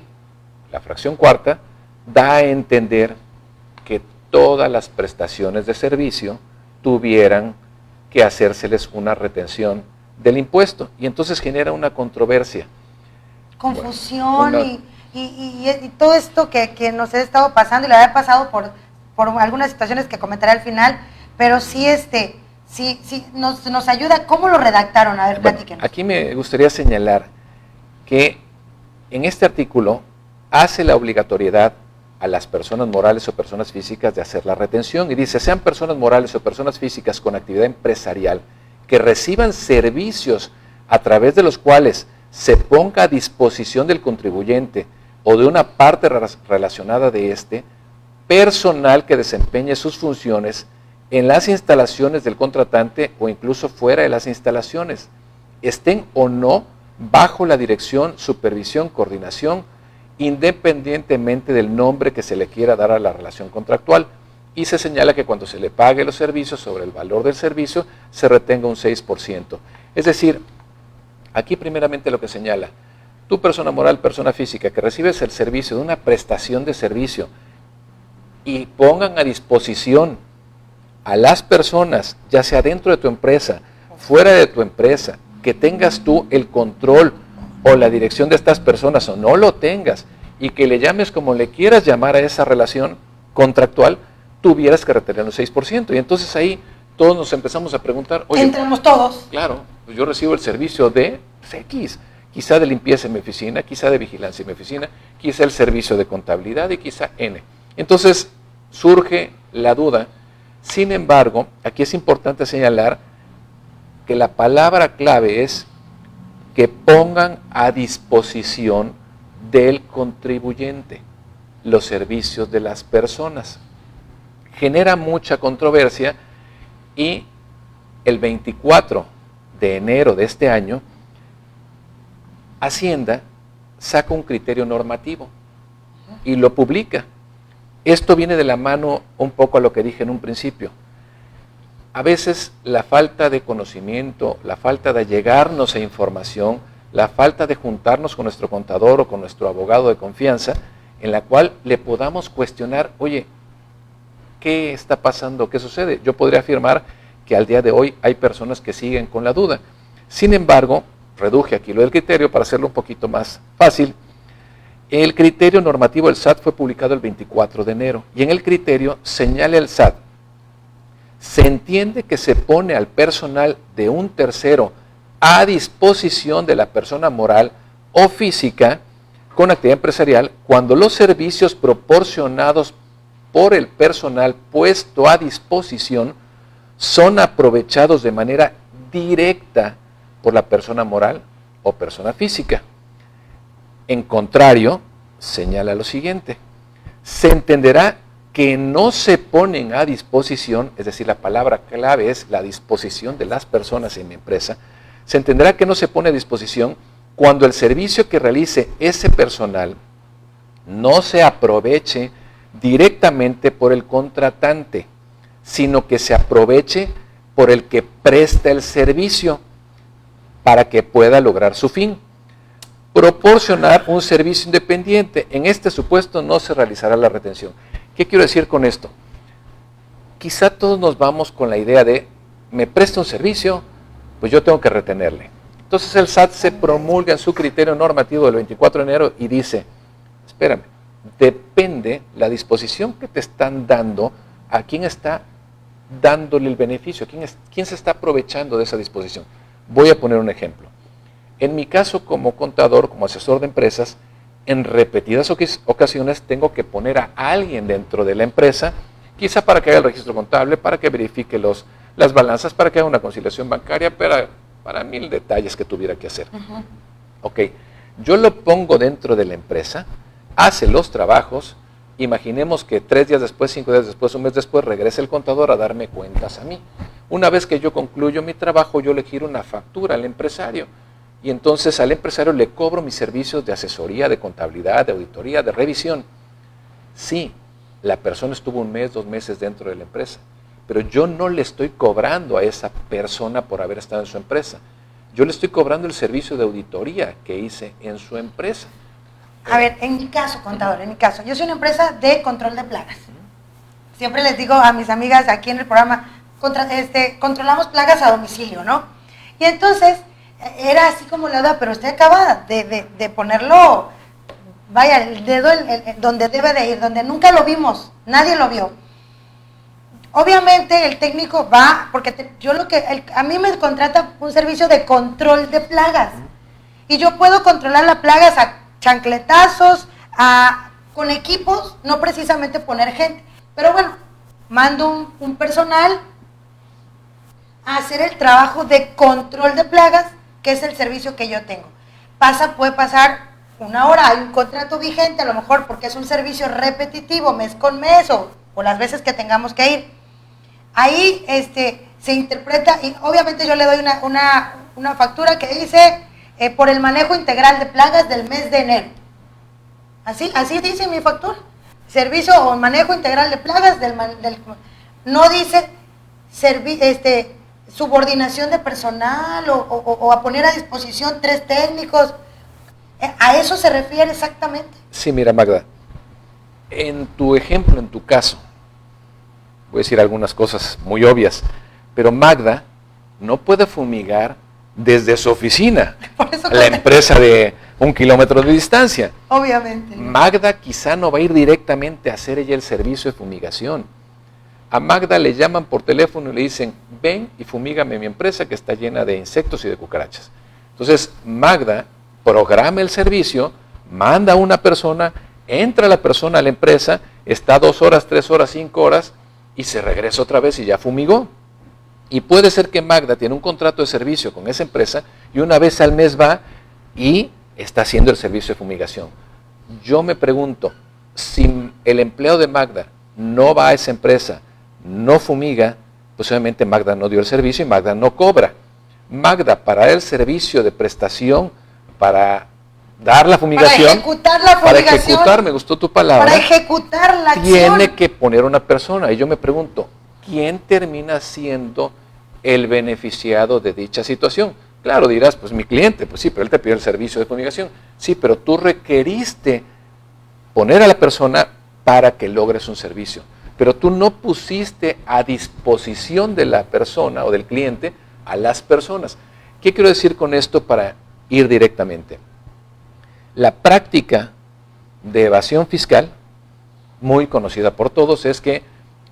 la fracción cuarta, da a entender que todas las prestaciones de servicio tuvieran que hacérseles una retención del impuesto y entonces genera una controversia. Confusión y todo esto que nos ha estado pasando y lo había pasado por algunas situaciones que comentaré al final, pero sí nos ayuda. ¿Cómo lo redactaron? A ver, platíquenos. Aquí me gustaría señalar que en este artículo hace la obligatoriedad a las personas morales o personas físicas de hacer la retención y dice, sean personas morales o personas físicas con actividad empresarial que reciban servicios a través de los cuales se ponga a disposición del contribuyente o de una parte relacionada de este, personal que desempeñe sus funciones en las instalaciones del contratante o incluso fuera de las instalaciones, estén o no bajo la dirección, supervisión, coordinación, independientemente del nombre que se le quiera dar a la relación contractual. Y se señala que cuando se le pague los servicios sobre el valor del servicio, se retenga un 6%. Es decir, aquí primeramente lo que señala, tú persona moral, persona física, que recibes el servicio de una prestación de servicio y pongan a disposición a las personas, ya sea dentro de tu empresa, fuera de tu empresa, que tengas tú el control o la dirección de estas personas o no lo tengas y que le llames como le quieras llamar a esa relación contractual, tuvieras que retener un 6%. Y entonces ahí todos nos empezamos a preguntar, oye, entramos todos. Claro, pues yo recibo el servicio de X. quizá de limpieza en mi oficina, quizá de vigilancia en mi oficina, quizá el servicio de contabilidad y quizá N. Entonces surge la duda. Sin embargo, aquí es importante señalar que la palabra clave es que pongan a disposición del contribuyente los servicios de las personas. Genera mucha controversia y el 24 de enero de este año, Hacienda saca un criterio normativo y lo publica. Esto viene de la mano un poco a lo que dije en un principio. A veces la falta de conocimiento, la falta de allegarnos a información, la falta de juntarnos con nuestro contador o con nuestro abogado de confianza, en la cual le podamos cuestionar, oye, ¿qué está pasando? ¿Qué sucede? Yo podría afirmar que al día de hoy hay personas que siguen con la duda. Sin embargo, reduje aquí lo del criterio para hacerlo un poquito más fácil. El criterio normativo del SAT fue publicado el 24 de enero y en el criterio señala el SAT, se entiende que se pone al personal de un tercero a disposición de la persona moral o física con actividad empresarial cuando los servicios proporcionados por el personal puesto a disposición son aprovechados de manera directa por la persona moral o persona física. En contrario, señala lo siguiente, se entenderá que no se ponen a disposición, es decir, la palabra clave es la disposición de las personas en mi empresa, se entenderá que no se pone a disposición cuando el servicio que realice ese personal no se aproveche directamente por el contratante, sino que se aproveche por el que presta el servicio para que pueda lograr su fin. Proporcionar un servicio independiente. En este supuesto no se realizará la retención. ¿Qué quiero decir con esto? Quizá todos nos vamos con la idea de, me presta un servicio, pues yo tengo que retenerle. Entonces el SAT se promulga en su criterio normativo del 24 de enero y dice, espérame, depende la disposición que te están dando a quién está dándole el beneficio, quién se está aprovechando de esa disposición. Voy a poner un ejemplo. En mi caso como contador, como asesor de empresas, en repetidas ocasiones tengo que poner a alguien dentro de la empresa, quizá para que haga el registro contable, para que verifique las balanzas, para que haga una conciliación bancaria, para 1000 detalles que tuviera que hacer. Ok, yo lo pongo dentro de la empresa, hace los trabajos, imaginemos que 3 días después, 5 días después, un mes después, regresa el contador a darme cuentas a mí. Una vez que yo concluyo mi trabajo, yo le giro una factura al empresario. Y entonces al empresario le cobro mis servicios de asesoría, de contabilidad, de auditoría, de revisión. Sí, la persona estuvo 1 mes, 2 meses dentro de la empresa, pero yo no le estoy cobrando a esa persona por haber estado en su empresa. Yo le estoy cobrando el servicio de auditoría que hice en su empresa. A ver, en mi caso, contador, yo soy una empresa de control de plagas. Siempre les digo a mis amigas aquí en el programa, controlamos plagas a domicilio, ¿no? Y entonces, era así como la duda, pero usted acaba de ponerlo, vaya, el dedo donde debe de ir, donde nunca lo vimos, nadie lo vio. Obviamente el técnico va, porque a mí me contrata un servicio de control de plagas, y yo puedo controlar las plagas a chancletazos, con equipos, no precisamente poner gente, pero bueno, mando un personal a hacer el trabajo de control de plagas, que es el servicio que yo tengo. Puede pasar 1 hora, hay un contrato vigente, a lo mejor porque es un servicio repetitivo, mes con mes, o las veces que tengamos que ir. Ahí se interpreta, y obviamente yo le doy una factura que dice por el manejo integral de plagas del mes de enero. Así dice mi factura. Servicio o manejo integral de plagas no dice subordinación de personal o a poner a disposición 3 técnicos. ¿A eso se refiere exactamente? Sí, mira, Magda, en tu ejemplo, en tu caso, voy a decir algunas cosas muy obvias, pero Magda no puede fumigar desde su oficina a la empresa de 1 kilómetro de distancia. Obviamente. Magda quizá no va a ir directamente a hacer ella el servicio de fumigación. A Magda le llaman por teléfono y le dicen, ven y fumígame mi empresa que está llena de insectos y de cucarachas. Entonces, Magda programa el servicio, manda a una persona, entra la persona a la empresa, está 2 horas, 3 horas, 5 horas y se regresa otra vez y ya fumigó. Y puede ser que Magda tiene un contrato de servicio con esa empresa y una vez al mes va y está haciendo el servicio de fumigación. Yo me pregunto, si el empleado de Magda no va a esa empresa, no fumiga, pues obviamente Magda no dio el servicio y Magda no cobra. Magda, para el servicio de prestación, para dar la fumigación, para ejecutar la fumigación, para ejecutar, me gustó tu palabra, para ejecutar la acción, tiene que poner una persona. Y yo me pregunto, ¿quién termina siendo el beneficiado de dicha situación? Claro, dirás, pues mi cliente, pues sí, pero él te pidió el servicio de fumigación. Sí, pero tú requeriste poner a la persona para que logres un servicio. Pero tú no pusiste a disposición de la persona o del cliente a las personas. ¿Qué quiero decir con esto para ir directamente? La práctica de evasión fiscal, muy conocida por todos, es que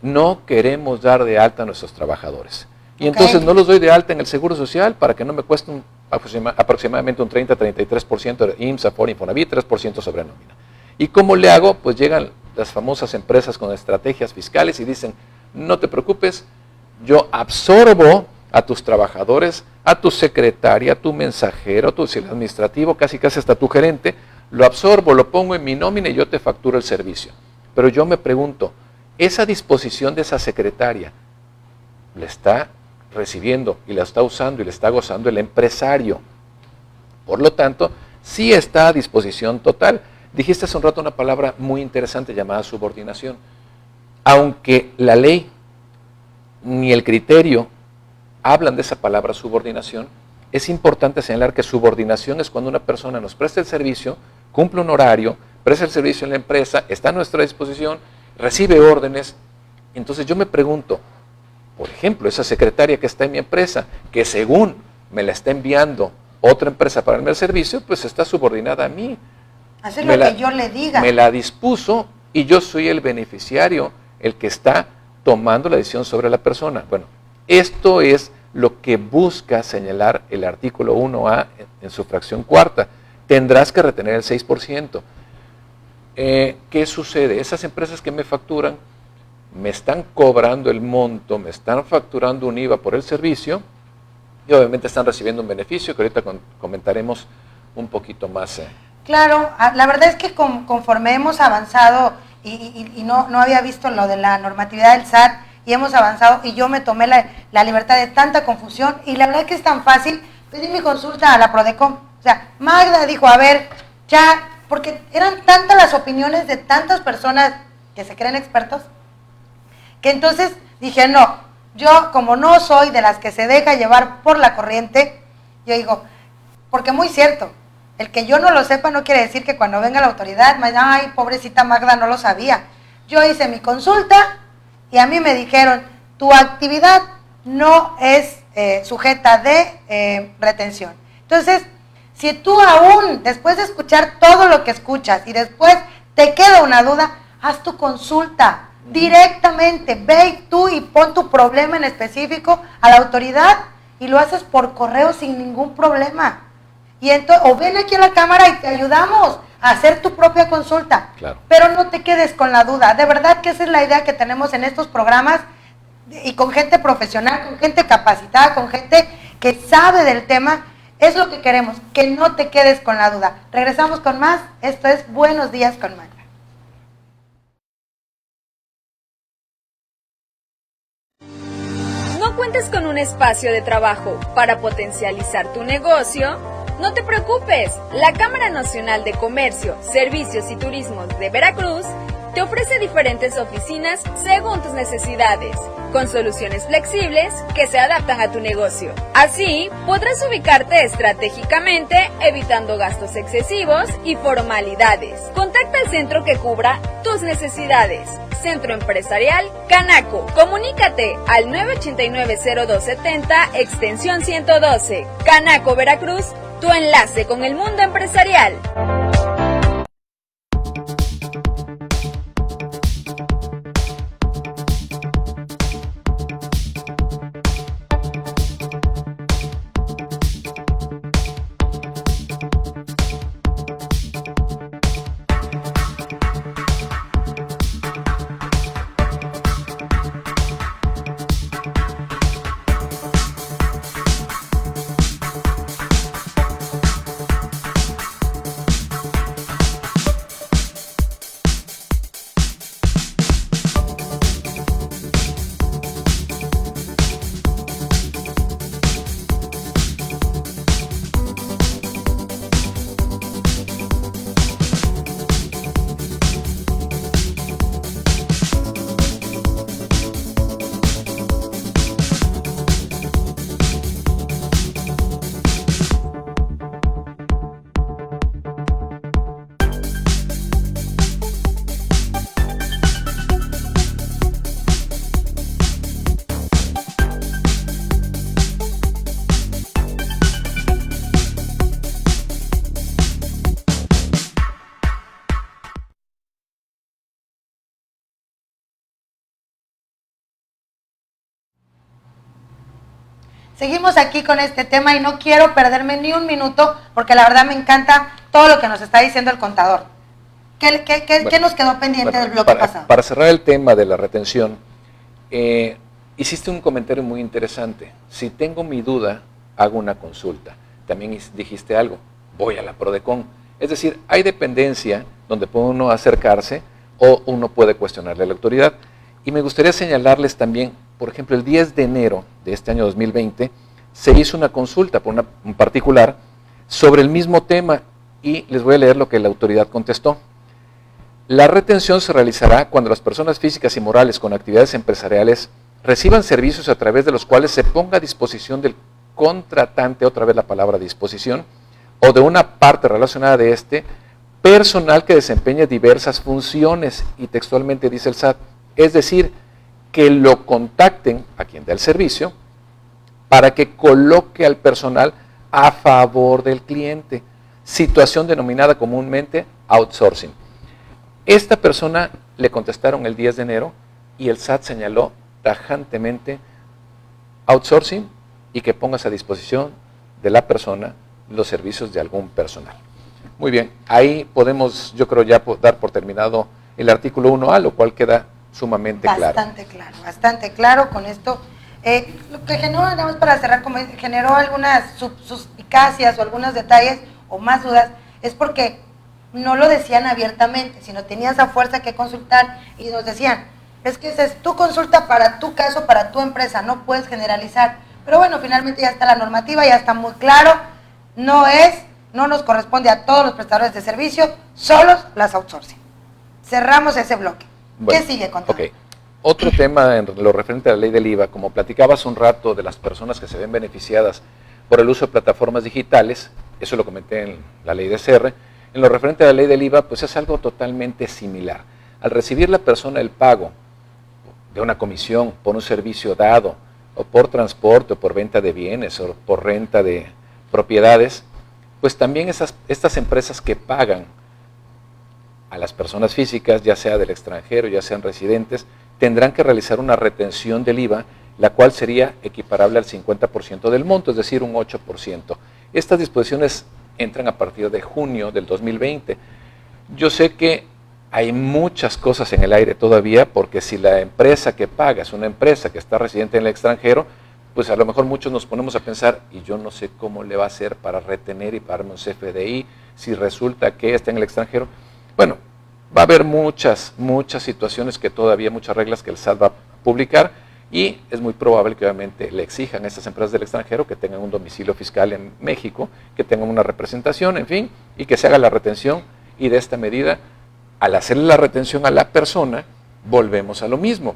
no queremos dar de alta a nuestros trabajadores. Y entonces no los doy de alta en el Seguro Social para que no me cueste aproximadamente un 30-33% de IMSS, Afore, Infonavit, 3% sobre nómina. ¿Y cómo le hago? Pues llegan las famosas empresas con estrategias fiscales y dicen, no te preocupes, yo absorbo a tus trabajadores, a tu secretaria, a tu mensajero, a tu administrativo, casi hasta tu gerente, lo absorbo, lo pongo en mi nómina y yo te facturo el servicio. Pero yo me pregunto, esa disposición de esa secretaria le está recibiendo y la está usando y le está gozando el empresario. Por lo tanto, sí está a disposición total. Dijiste hace un rato una palabra muy interesante llamada subordinación. Aunque la ley ni el criterio hablan de esa palabra subordinación, es importante señalar que subordinación es cuando una persona nos presta el servicio, cumple un horario, presta el servicio en la empresa, está a nuestra disposición, recibe órdenes. Entonces yo me pregunto, por ejemplo, esa secretaria que está en mi empresa, que según me la está enviando otra empresa para darme el servicio, pues está subordinada a mí. Hacer lo que yo le diga. Me la dispuso y yo soy el beneficiario, el que está tomando la decisión sobre la persona. Bueno, esto es lo que busca señalar el artículo 1A en su fracción cuarta. Tendrás que retener el 6%. ¿Qué sucede? Esas empresas que me facturan, me están cobrando el monto, me están facturando un IVA por el servicio y obviamente están recibiendo un beneficio que ahorita comentaremos un poquito más. Claro, la verdad es que conforme hemos avanzado y no había visto lo de la normatividad del SAT y hemos avanzado y yo me tomé la libertad de tanta confusión y la verdad que es tan fácil pedir mi consulta a la Prodecom. O sea, Magda dijo, a ver, ya, porque eran tantas las opiniones de tantas personas que se creen expertos, que entonces dije, no, yo como no soy de las que se deja llevar por la corriente, yo digo, porque muy cierto, el que yo no lo sepa no quiere decir que cuando venga la autoridad, ay, pobrecita Magda, no lo sabía. Yo hice mi consulta y a mí me dijeron, tu actividad no es sujeta de retención. Entonces, si tú aún, después de escuchar todo lo que escuchas y después te queda una duda, haz tu consulta directamente, ve tú y pon tu problema en específico a la autoridad y lo haces por correo sin ningún problema. Y entonces, o ven aquí a la cámara y te ayudamos a hacer tu propia consulta. Claro. Pero no te quedes con la duda. De verdad que esa es la idea que tenemos en estos programas y con gente profesional, con gente capacitada, con gente que sabe del tema. Es lo que queremos, que no te quedes con la duda. Regresamos con más. Esto es Buenos Días con Magda. ¿No cuentas con un espacio de trabajo para potencializar tu negocio? No te preocupes, la Cámara Nacional de Comercio, Servicios y Turismo de Veracruz te ofrece diferentes oficinas según tus necesidades, con soluciones flexibles que se adaptan a tu negocio. Así, podrás ubicarte estratégicamente, evitando gastos excesivos y formalidades. Contacta al centro que cubra tus necesidades. Centro Empresarial Canaco. Comunícate al 989-0270, extensión 112. Canaco, Veracruz, tu enlace con el mundo empresarial. Seguimos aquí con este tema y no quiero perderme ni un minuto porque la verdad me encanta todo lo que nos está diciendo el contador. ¿Qué nos quedó pendiente del bloque pasado? Para cerrar el tema de la retención, hiciste un comentario muy interesante. Si tengo mi duda, hago una consulta. También dijiste algo, voy a la Prodecon. Es decir, hay dependencia donde puede uno acercarse o uno puede cuestionarle a la autoridad. Y me gustaría señalarles también, por ejemplo, el 10 de enero de este año 2020, se hizo una consulta por un particular sobre el mismo tema y les voy a leer lo que la autoridad contestó. La retención se realizará cuando las personas físicas y morales con actividades empresariales reciban servicios a través de los cuales se ponga a disposición del contratante, otra vez la palabra disposición, o de una parte relacionada de este, personal que desempeñe diversas funciones, y textualmente dice el SAT, es decir, que lo contacten a quien da el servicio para que coloque al personal a favor del cliente, situación denominada comúnmente outsourcing. Esta persona le contestaron el 10 de enero y el SAT señaló tajantemente outsourcing y que pongas a disposición de la persona los servicios de algún personal. Muy bien, ahí podemos, yo creo, ya dar por terminado el artículo 1A, lo cual queda sumamente claro. Bastante claro con esto. Lo que generó, nada más para cerrar, como generó algunas suspicacias o algunos detalles o más dudas, es porque no lo decían abiertamente, sino tenías a fuerza que consultar y nos decían, es que es tu consulta para tu caso, para tu empresa, no puedes generalizar. Pero bueno, finalmente ya está la normativa, ya está muy claro, no nos corresponde a todos los prestadores de servicio, solos las outsourcing. Cerramos ese bloque. Bueno, ¿qué sigue, contador? Okay. Otro tema en lo referente a la ley del IVA, como platicabas un rato de las personas que se ven beneficiadas por el uso de plataformas digitales, eso lo comenté en la ley de CR, en lo referente a la ley del IVA, pues es algo totalmente similar. Al recibir la persona el pago de una comisión por un servicio dado, o por transporte, o por venta de bienes, o por renta de propiedades, pues también estas empresas que pagan a las personas físicas, ya sea del extranjero, ya sean residentes, tendrán que realizar una retención del IVA, la cual sería equiparable al 50% del monto, es decir, un 8%. Estas disposiciones entran a partir de junio del 2020. Yo sé que hay muchas cosas en el aire todavía, porque si la empresa que paga es una empresa que está residente en el extranjero, pues a lo mejor muchos nos ponemos a pensar, y yo no sé cómo le va a hacer para retener y pagarme un CFDI, si resulta que está en el extranjero. Bueno, va a haber muchas situaciones que todavía, muchas reglas que el SAT va a publicar, y es muy probable que obviamente le exijan a estas empresas del extranjero que tengan un domicilio fiscal en México, que tengan una representación, en fin, y que se haga la retención, y de esta medida, al hacerle la retención a la persona, volvemos a lo mismo.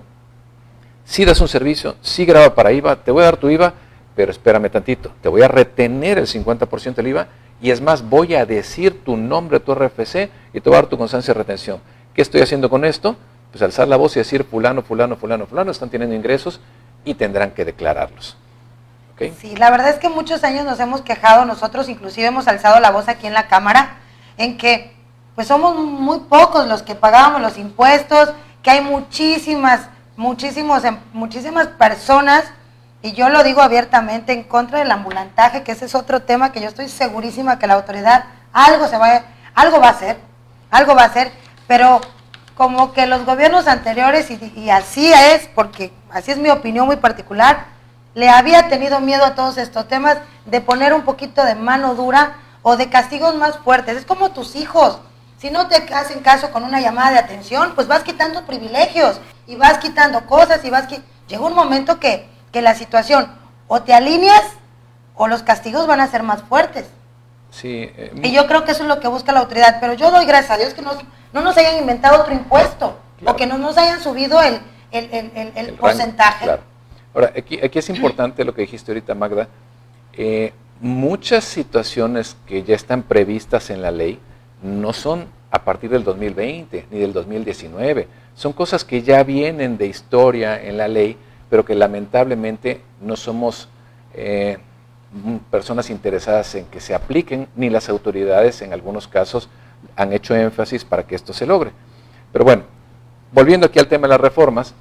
Si das un servicio, si graba para IVA, te voy a dar tu IVA, pero espérame tantito, te voy a retener el 50% del IVA, y es más, voy a decir tu nombre, tu RFC, y te voy a dar tu constancia de retención. ¿Qué estoy haciendo con esto? Pues alzar la voz y decir fulano, están teniendo ingresos y tendrán que declararlos. ¿Okay? Sí, la verdad es que muchos años nos hemos quejado, nosotros inclusive hemos alzado la voz aquí en la Cámara, en que pues somos muy pocos los que pagábamos los impuestos, que hay muchísimas personas, y yo lo digo abiertamente, en contra del ambulantaje, que ese es otro tema que yo estoy segurísima que la autoridad algo va a hacer, pero como que los gobiernos anteriores, y así es, porque así es mi opinión muy particular, le había tenido miedo a todos estos temas de poner un poquito de mano dura o de castigos más fuertes. Es como tus hijos, si no te hacen caso con una llamada de atención, pues vas quitando privilegios y vas quitando cosas llega un momento que la situación o te alineas o los castigos van a ser más fuertes. Sí, y yo creo que eso es lo que busca la autoridad, pero yo doy gracias a Dios que no nos hayan inventado otro impuesto, claro, o que no nos hayan subido el porcentaje. Claro. Ahora, aquí es importante lo que dijiste ahorita, Magda. Muchas situaciones que ya están previstas en la ley no son a partir del 2020 ni del 2019. Son cosas que ya vienen de historia en la ley, pero que lamentablemente no somos personas interesadas en que se apliquen, ni las autoridades en algunos casos han hecho énfasis para que esto se logre. Pero bueno, volviendo aquí al tema de las reformas,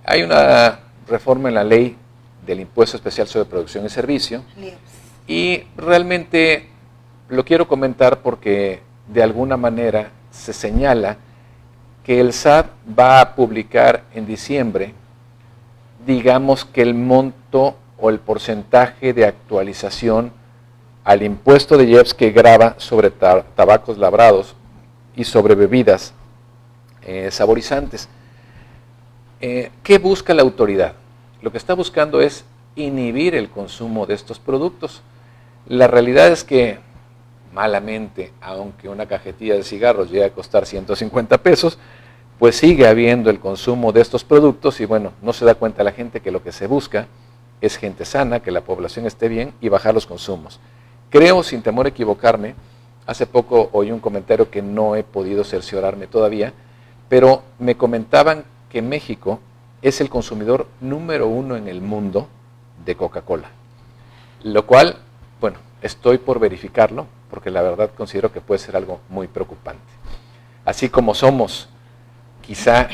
hay una reforma en la ley del Impuesto Especial sobre Producción y Servicio. Y realmente lo quiero comentar porque de alguna manera se señala que el SAT va a publicar en diciembre, digamos que el monto o el porcentaje de actualización al impuesto de IEPS que grava sobre tabacos labrados y sobre bebidas saborizantes. ¿Qué busca la autoridad? Lo que está buscando es inhibir el consumo de estos productos. La realidad es que, malamente, aunque una cajetilla de cigarros llegue a costar 150 pesos, pues sigue habiendo el consumo de estos productos y bueno, no se da cuenta la gente que lo que se busca es gente sana, que la población esté bien y bajar los consumos. Creo, sin temor a equivocarme, hace poco oí un comentario que no he podido cerciorarme todavía, pero me comentaban que México es el consumidor número 1 en el mundo de Coca-Cola, lo cual, bueno, estoy por verificarlo, porque la verdad considero que puede ser algo muy preocupante. Así como somos quizá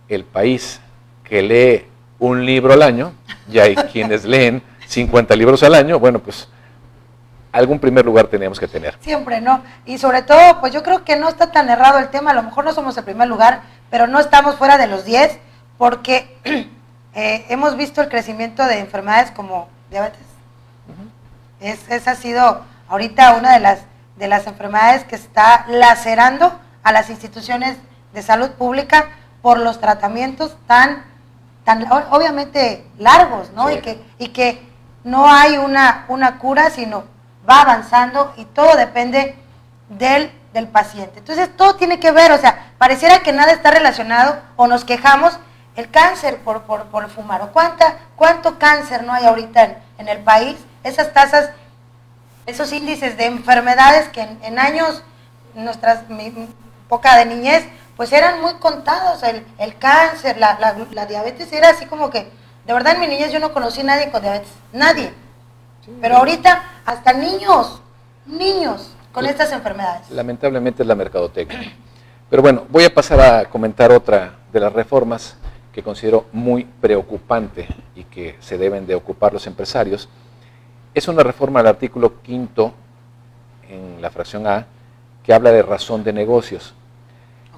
el país que lee un libro al año, y hay quienes leen 50 libros al año, bueno, pues algún primer lugar tenemos que tener. Siempre, ¿no? Y sobre todo, pues yo creo que no está tan errado el tema, a lo mejor no somos el primer lugar, pero no estamos fuera de los 10, porque hemos visto el crecimiento de enfermedades como diabetes. Esa ha sido ahorita una de las enfermedades que está lacerando a las instituciones de salud pública por los tratamientos tan obviamente largos, ¿no? Sí. Y que no hay una cura, sino va avanzando y todo depende del paciente. Entonces todo tiene que ver, o sea, pareciera que nada está relacionado o nos quejamos, el cáncer por fumar, o cuánto cáncer no hay ahorita en el país, esas tasas, esos índices de enfermedades que en años, mi época de niñez, pues eran muy contados, el cáncer, la diabetes era así como que, de verdad en mi niñez yo no conocí a nadie con diabetes, nadie, pero ahorita hasta niños con estas enfermedades. Lamentablemente es la mercadotecnia. Pero bueno, voy a pasar a comentar otra de las reformas que considero muy preocupante y que se deben de ocupar los empresarios. Es una reforma al artículo 5 en la fracción A que habla de razón de negocios.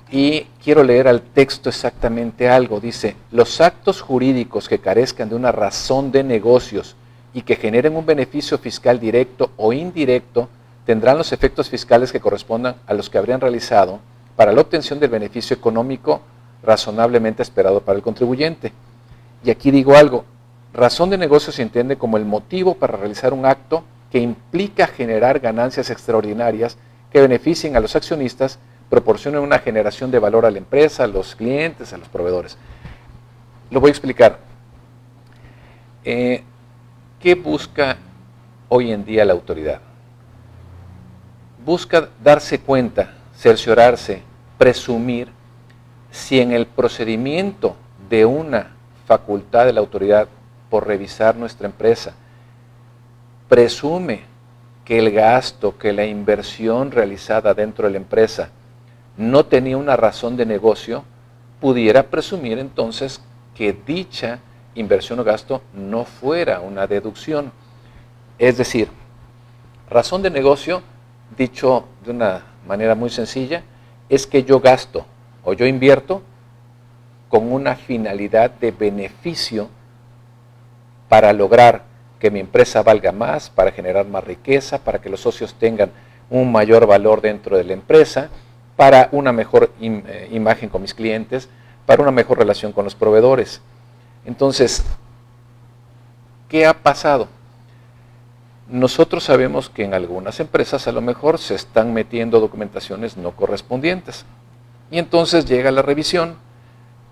Y quiero leer al texto exactamente algo. Dice, los actos jurídicos que carezcan de una razón de negocios y que generen un beneficio fiscal directo o indirecto tendrán los efectos fiscales que correspondan a los que habrían realizado para la obtención del beneficio económico razonablemente esperado para el contribuyente. Y aquí digo algo, razón de negocio se entiende como el motivo para realizar un acto que implica generar ganancias extraordinarias que beneficien a los accionistas, proporcionen una generación de valor a la empresa, a los clientes, a los proveedores. Lo voy a explicar. ¿Qué busca hoy en día la autoridad? Busca darse cuenta, cerciorarse, presumir si en el procedimiento de una facultad de la autoridad por revisar nuestra empresa presume que el gasto, que la inversión realizada dentro de la empresa no tenía una razón de negocio, pudiera presumir entonces que dicha inversión o gasto no fuera una deducción. Es decir, razón de negocio, dicho de una manera muy sencilla, es que yo gasto o yo invierto con una finalidad de beneficio para lograr que mi empresa valga más, para generar más riqueza, para que los socios tengan un mayor valor dentro de la empresa, para una mejor imagen con mis clientes, para una mejor relación con los proveedores. Entonces, ¿qué ha pasado? Nosotros sabemos que en algunas empresas a lo mejor se están metiendo documentaciones no correspondientes. Y entonces llega la revisión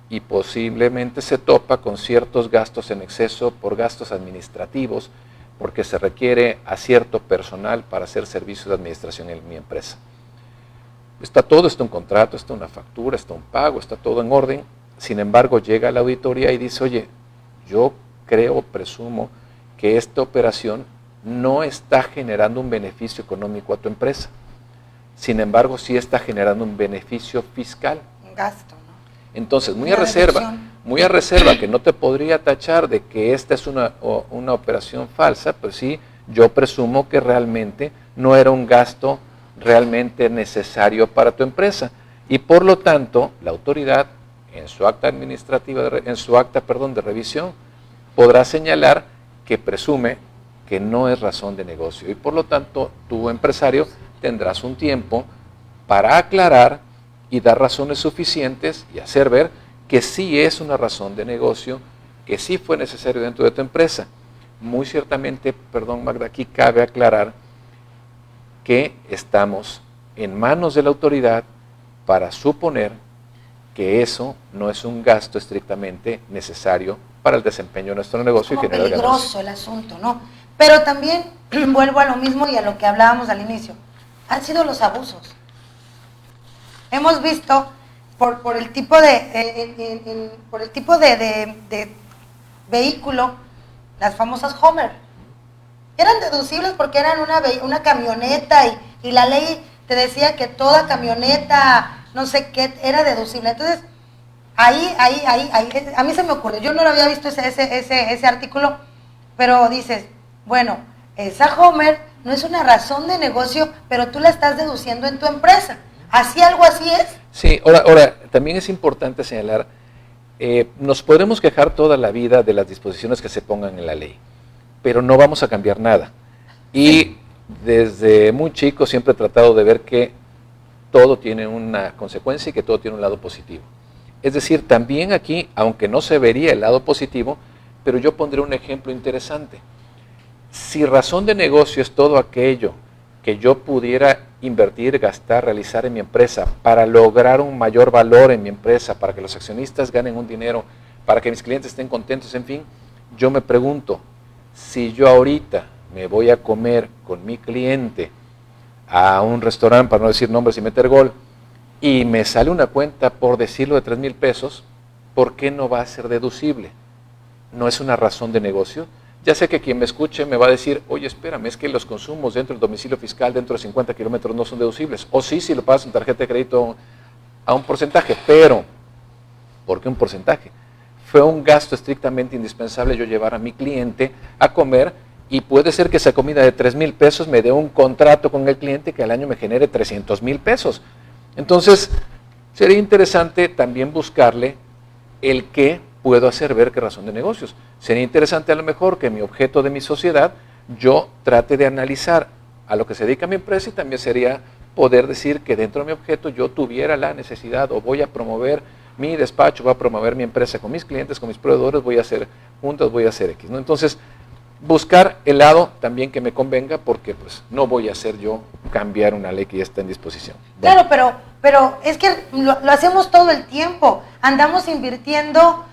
y posiblemente se topa con ciertos gastos en exceso por gastos administrativos, porque se requiere a cierto personal para hacer servicios de administración en mi empresa. Está un contrato, está una factura, está un pago, está todo en orden. Sin embargo, llega la auditoría y dice, oye, yo presumo que esta operación no está generando un beneficio económico a tu empresa. Sin embargo, sí está generando un beneficio fiscal. Un gasto, ¿no? Entonces, muy a reserva, muy a reserva que no te podría tachar de que esta es una operación falsa, pues sí, yo presumo que realmente no era un gasto realmente necesario para tu empresa. Y por lo tanto, la autoridad, en su acta administrativa, de revisión, podrá señalar que presume que no es razón de negocio. Y por lo tanto, tu empresario tendrás un tiempo para aclarar y dar razones suficientes y hacer ver que sí es una razón de negocio, que sí fue necesario dentro de tu empresa. Muy ciertamente, perdón Magda, aquí cabe aclarar que estamos en manos de la autoridad para suponer que eso no es un gasto estrictamente necesario para el desempeño de nuestro negocio. Es como peligroso el asunto, ¿no? Pero también vuelvo a lo mismo y a lo que hablábamos al inicio. Han sido los abusos. Hemos visto por el tipo de vehículo, las famosas Homer. Eran deducibles porque eran una camioneta y la ley te decía que toda camioneta, no sé qué, era deducible. Entonces, ahí, a mí se me ocurre, yo no lo había visto ese artículo, pero dices, bueno, esa Homer no es una razón de negocio, pero tú la estás deduciendo en tu empresa. ¿Algo así es? Sí, ahora también es importante señalar, nos podremos quejar toda la vida de las disposiciones que se pongan en la ley, pero no vamos a cambiar nada. Y desde muy chico siempre he tratado de ver que todo tiene una consecuencia y que todo tiene un lado positivo. Es decir, también aquí, aunque no se vería el lado positivo, pero yo pondré un ejemplo interesante. Si razón de negocio es todo aquello que yo pudiera invertir, gastar, realizar en mi empresa para lograr un mayor valor en mi empresa, para que los accionistas ganen un dinero, para que mis clientes estén contentos, en fin, yo me pregunto, si yo ahorita me voy a comer con mi cliente a un restaurante, para no decir nombres y meter gol, y me sale una cuenta, por decirlo, de 3,000 pesos, ¿por qué no va a ser deducible? ¿No es una razón de negocio? Ya sé que quien me escuche me va a decir, oye, espérame, es que los consumos dentro del domicilio fiscal, dentro de 50 kilómetros, no son deducibles. O sí, si lo pagas en tarjeta de crédito a un porcentaje, pero, ¿por qué un porcentaje? Fue un gasto estrictamente indispensable yo llevar a mi cliente a comer, y puede ser que esa comida de 3,000 pesos me dé un contrato con el cliente que al año me genere 300,000 pesos. Entonces, sería interesante también buscarle el qué puedo hacer ver que razón de negocios. Sería interesante a lo mejor que mi objeto de mi sociedad, yo trate de analizar a lo que se dedica mi empresa, y también sería poder decir que dentro de mi objeto yo tuviera la necesidad, o voy a promover mi despacho, voy a promover mi empresa con mis clientes, con mis proveedores, voy a hacer juntas, voy a hacer X, ¿no? Entonces, buscar el lado también que me convenga, porque pues no voy a hacer yo cambiar una ley que ya está en disposición. Bueno. Claro, pero es que lo hacemos todo el tiempo, andamos invirtiendo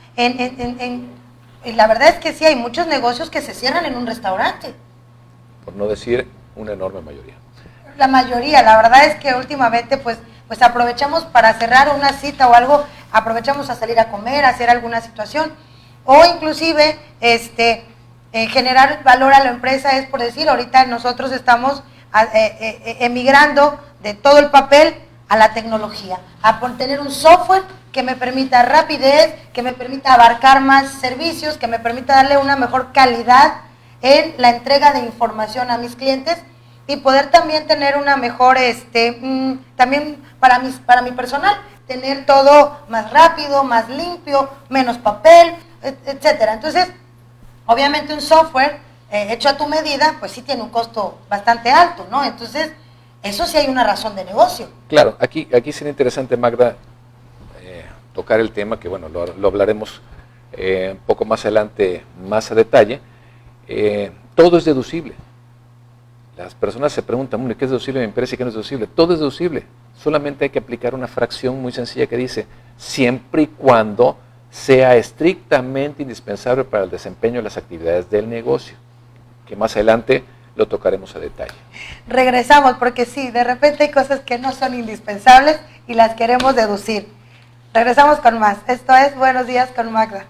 y la verdad es que sí, hay muchos negocios que se cierran en un restaurante. Por no decir una enorme mayoría. La mayoría, la verdad es que últimamente pues aprovechamos para cerrar una cita o algo, aprovechamos a salir a comer, a hacer alguna situación, o inclusive generar valor a la empresa, es por decir, ahorita nosotros estamos emigrando de todo el papel a la tecnología, a tener un software que me permita rapidez, que me permita abarcar más servicios, que me permita darle una mejor calidad en la entrega de información a mis clientes, y poder también tener una mejor, también para mi personal, tener todo más rápido, más limpio, menos papel, etcétera. Entonces, obviamente un software hecho a tu medida, pues sí tiene un costo bastante alto, ¿no? Entonces, eso sí hay una razón de negocio. Claro, aquí sería interesante, Magda, tocar el tema, que bueno, lo hablaremos un poco más adelante, más a detalle. Todo es deducible. Las personas se preguntan, ¿qué es deducible en mi empresa y qué no es deducible? Todo es deducible, solamente hay que aplicar una fracción muy sencilla que dice, siempre y cuando sea estrictamente indispensable para el desempeño de las actividades del negocio, que más adelante lo tocaremos a detalle. Regresamos, porque sí, de repente hay cosas que no son indispensables y las queremos deducir. Regresamos con más. Esto es Buenos Días con Magda.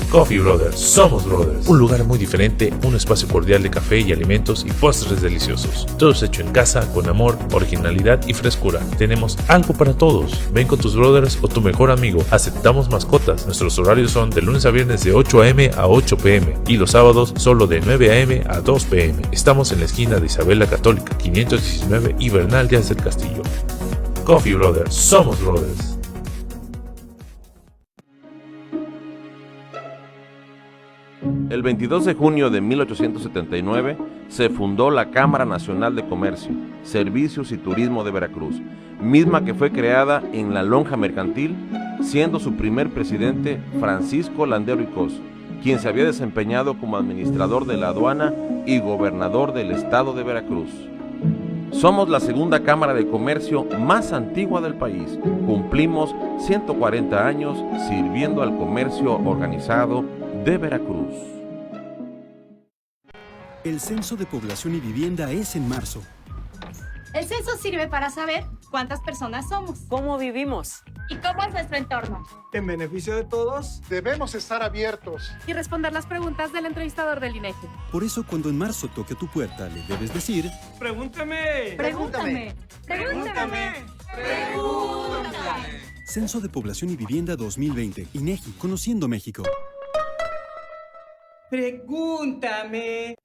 Coffee Brothers, somos brothers. Un lugar muy diferente, un espacio cordial de café y alimentos y postres deliciosos. Todo es hecho en casa, con amor, originalidad y frescura. Tenemos algo para todos. Ven con tus brothers o tu mejor amigo. Aceptamos mascotas. Nuestros horarios son de lunes a viernes de 8 a.m. a 8 p.m. y los sábados solo de 9 a.m. a 2 p.m. Estamos en la esquina de Isabel la Católica, 519 y Bernal Díaz del Castillo. Coffee Brothers, somos brothers. El 22 de junio de 1879 se fundó la Cámara Nacional de Comercio, Servicios y Turismo de Veracruz, misma que fue creada en la lonja mercantil, siendo su primer presidente Francisco Landero y Cos, quien se había desempeñado como administrador de la aduana y gobernador del estado de Veracruz. Somos la segunda Cámara de Comercio más antigua del país. Cumplimos 140 años sirviendo al comercio organizado de Veracruz. El Censo de Población y Vivienda es en marzo. El censo sirve para saber cuántas personas somos, ¿Cómo vivimos? y cómo es nuestro entorno. En beneficio de todos, Debemos estar abiertos. Y responder las preguntas del entrevistador del INEGI. Por eso, cuando en marzo toque a tu puerta, le debes decir: pregúntame. Pregúntame. Pregúntame. Censo de Población y Vivienda 2020. INEGI, Conociendo México. Pregúntame.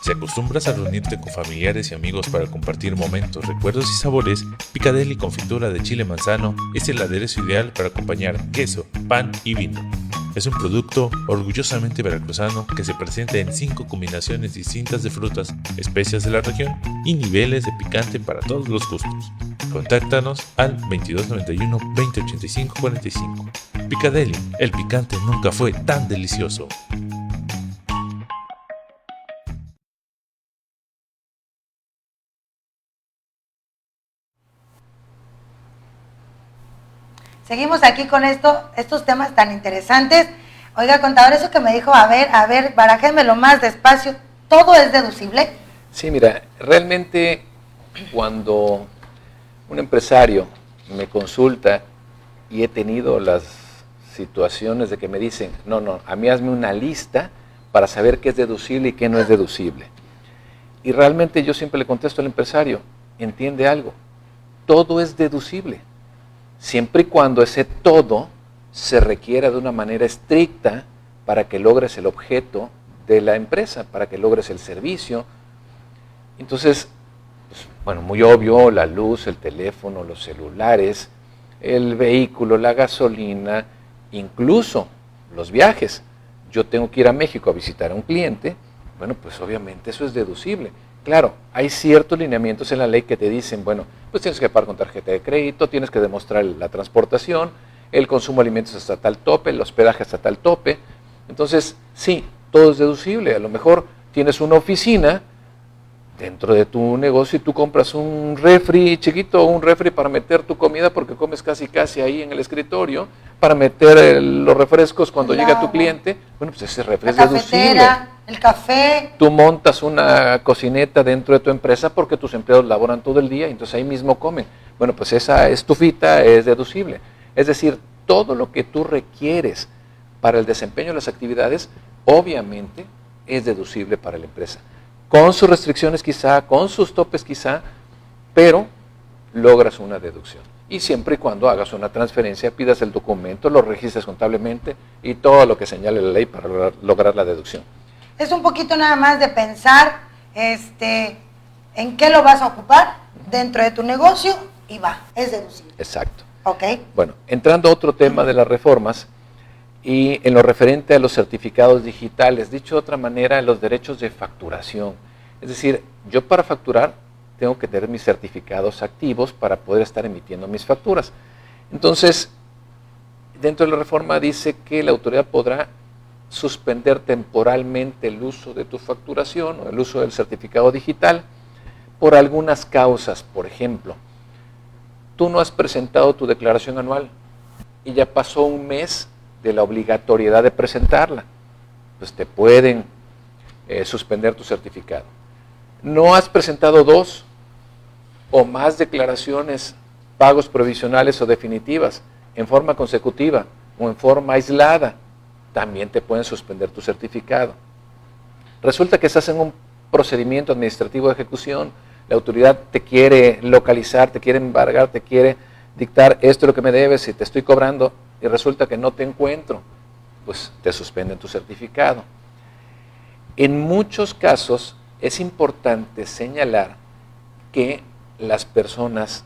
Si acostumbras a reunirte con familiares y amigos para compartir momentos, recuerdos y sabores, Picadeli Confitura de Chile Manzano es el aderezo ideal para acompañar queso, pan y vino. Es un producto orgullosamente veracruzano que se presenta en 5 combinaciones distintas de frutas, especias de la región y niveles de picante para todos los gustos. Contáctanos al 2291 2085 45. Picadeli, el picante nunca fue tan delicioso. Seguimos aquí con estos temas tan interesantes. Oiga, contador, eso que me dijo, a ver, barájenmelo más despacio. ¿Todo es deducible? Sí, mira, realmente cuando un empresario me consulta y he tenido las situaciones de que me dicen, no, a mí hazme una lista para saber qué es deducible y qué no es deducible. Y realmente yo siempre le contesto al empresario, entiende algo, todo es deducible, siempre y cuando ese todo se requiera de una manera estricta para que logres el objeto de la empresa, para que logres el servicio. Entonces, pues, bueno, muy obvio, la luz, el teléfono, los celulares, el vehículo, la gasolina, incluso los viajes. Yo tengo que ir a México a visitar a un cliente, bueno, pues obviamente eso es deducible. Claro, hay ciertos lineamientos en la ley que te dicen, bueno, pues tienes que pagar con tarjeta de crédito, tienes que demostrar la transportación, el consumo de alimentos hasta tal tope, el hospedaje hasta tal tope. Entonces, sí, todo es deducible. A lo mejor tienes una oficina dentro de tu negocio y tú compras un refri chiquito, un refri para meter tu comida porque comes casi ahí en el escritorio, para meter los refrescos cuando llega tu cliente. Bueno, pues ese refri es deducible. El café. Tú montas una cocineta dentro de tu empresa porque tus empleados laboran todo el día y entonces ahí mismo comen. Bueno, pues esa estufita es deducible. Es decir, todo lo que tú requieres para el desempeño de las actividades, obviamente es deducible para la empresa. Con sus restricciones quizá, con sus topes quizá, pero logras una deducción. Y siempre y cuando hagas una transferencia, pidas el documento, lo registres contablemente y todo lo que señale la ley para lograr la deducción. Es un poquito nada más de pensar en qué lo vas a ocupar dentro de tu negocio y es deducible. Exacto. Ok. Bueno, entrando a otro tema de las reformas y en lo referente a los certificados digitales, dicho de otra manera, los derechos de facturación. Es decir, yo para facturar tengo que tener mis certificados activos para poder estar emitiendo mis facturas. Entonces, dentro de la reforma dice que la autoridad podrá suspender temporalmente el uso de tu facturación o el uso del certificado digital por algunas causas. Por ejemplo, tú no has presentado tu declaración anual y ya pasó un mes de la obligatoriedad de presentarla, pues te pueden suspender tu certificado. No has presentado 2 o más declaraciones, pagos provisionales o definitivas en forma consecutiva o en forma aislada, también te pueden suspender tu certificado. Resulta que estás en un procedimiento administrativo de ejecución, la autoridad te quiere localizar, te quiere embargar, te quiere dictar esto es lo que me debes y te estoy cobrando y resulta que no te encuentro, pues te suspenden tu certificado. En muchos casos es importante señalar que las personas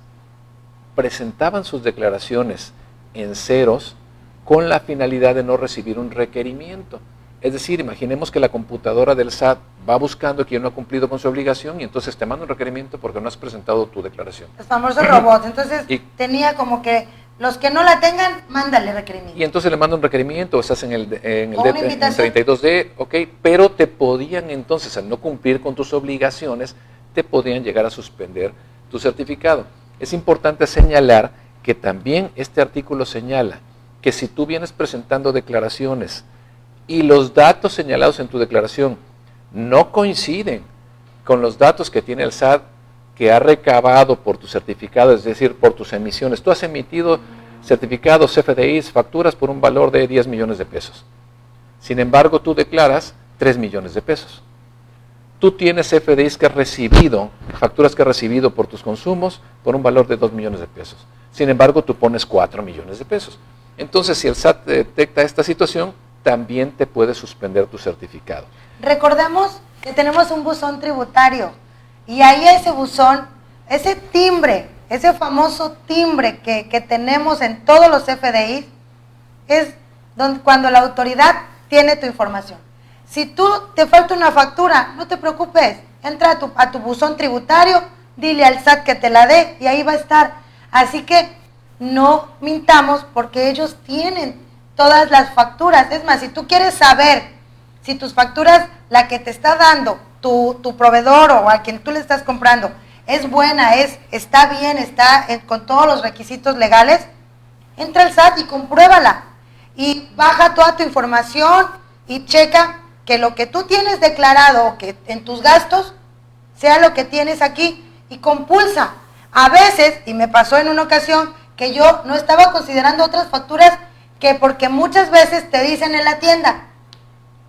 presentaban sus declaraciones en ceros con la finalidad de no recibir un requerimiento. Es decir, imaginemos que la computadora del SAT va buscando quien no ha cumplido con su obligación y entonces te manda un requerimiento porque no has presentado tu declaración. Los famosos robots. Entonces tenía como que los que no la tengan, mándale requerimiento. Y entonces le manda un requerimiento, o estás en el 32D, ok, pero te podían entonces, al no cumplir con tus obligaciones, te podían llegar a suspender tu certificado. Es importante señalar que también este artículo señala que si tú vienes presentando declaraciones y los datos señalados en tu declaración no coinciden con los datos que tiene el SAT que ha recabado por tu certificado, es decir, por tus emisiones. Tú has emitido certificados, CFDIs, facturas por un valor de 10 millones de pesos. Sin embargo, tú declaras 3 millones de pesos. Tú tienes CFDIs que has recibido, facturas que has recibido por tus consumos por un valor de 2 millones de pesos. Sin embargo, tú pones 4 millones de pesos. Entonces, si el SAT detecta esta situación, también te puede suspender tu certificado. Recordemos que tenemos un buzón tributario y ahí ese buzón, ese timbre, ese famoso timbre que tenemos en todos los CFDIs, es cuando la autoridad tiene tu información. Si tú te falta una factura, no te preocupes, entra a tu buzón tributario, dile al SAT que te la dé y ahí va a estar. Así que no mintamos porque ellos tienen todas las facturas. Es más, si tú quieres saber si tus facturas, la que te está dando tu proveedor o a quien tú le estás comprando, es buena, está bien, está con todos los requisitos legales, entra al SAT y compruébala. Y baja toda tu información y checa que lo que tú tienes declarado, que en tus gastos, sea lo que tienes aquí y compulsa. A veces, y me pasó en una ocasión, que yo no estaba considerando otras facturas que porque muchas veces te dicen en la tienda,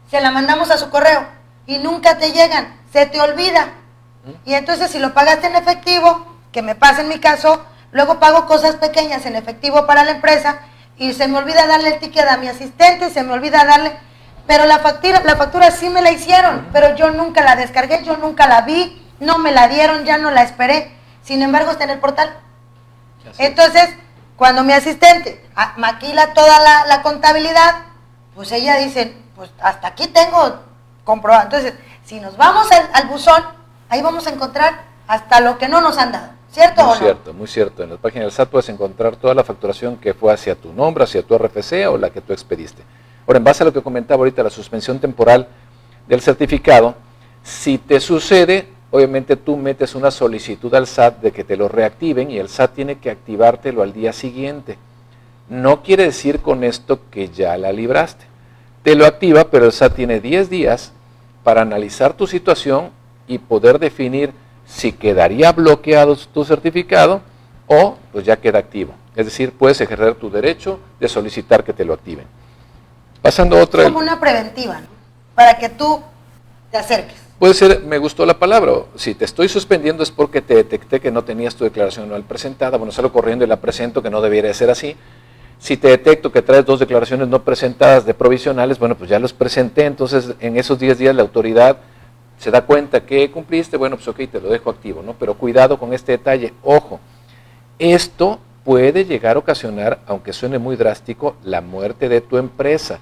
se la mandamos a su correo y nunca te llegan, se te olvida. Y entonces si lo pagaste en efectivo, que me pasa en mi caso, luego pago cosas pequeñas en efectivo para la empresa y se me olvida darle el ticket a mi asistente, se me olvida darle, pero la factura sí me la hicieron, pero yo nunca la descargué, yo nunca la vi, no me la dieron, ya no la esperé, sin embargo está en el portal. Entonces, cuando mi asistente maquila toda la contabilidad, pues ella dice, pues hasta aquí tengo comprobado. Entonces, si nos vamos al buzón, ahí vamos a encontrar hasta lo que no nos han dado. ¿Cierto o no? Muy cierto, muy cierto. En la página del SAT puedes encontrar toda la facturación que fue hacia tu nombre, hacia tu RFC o la que tú expediste. Ahora, en base a lo que comentaba ahorita, la suspensión temporal del certificado, si te sucede, obviamente tú metes una solicitud al SAT de que te lo reactiven y el SAT tiene que activártelo al día siguiente. No quiere decir con esto que ya la libraste. Te lo activa, pero el SAT tiene 10 días para analizar tu situación y poder definir si quedaría bloqueado tu certificado o pues ya queda activo. Es decir, puedes ejercer tu derecho de solicitar que te lo activen. Pasando a otra. Es como una preventiva, ¿no? Para que tú te acerques. Puede ser, me gustó la palabra, si te estoy suspendiendo es porque te detecté que no tenías tu declaración anual presentada, bueno, salgo corriendo y la presento, que no debiera de ser así. Si te detecto que traes 2 declaraciones no presentadas de provisionales, bueno, pues ya los presenté, entonces en esos 10 días la autoridad se da cuenta que cumpliste, bueno, pues ok, te lo dejo activo, ¿no? Pero cuidado con este detalle, ojo, esto puede llegar a ocasionar, aunque suene muy drástico, la muerte de tu empresa.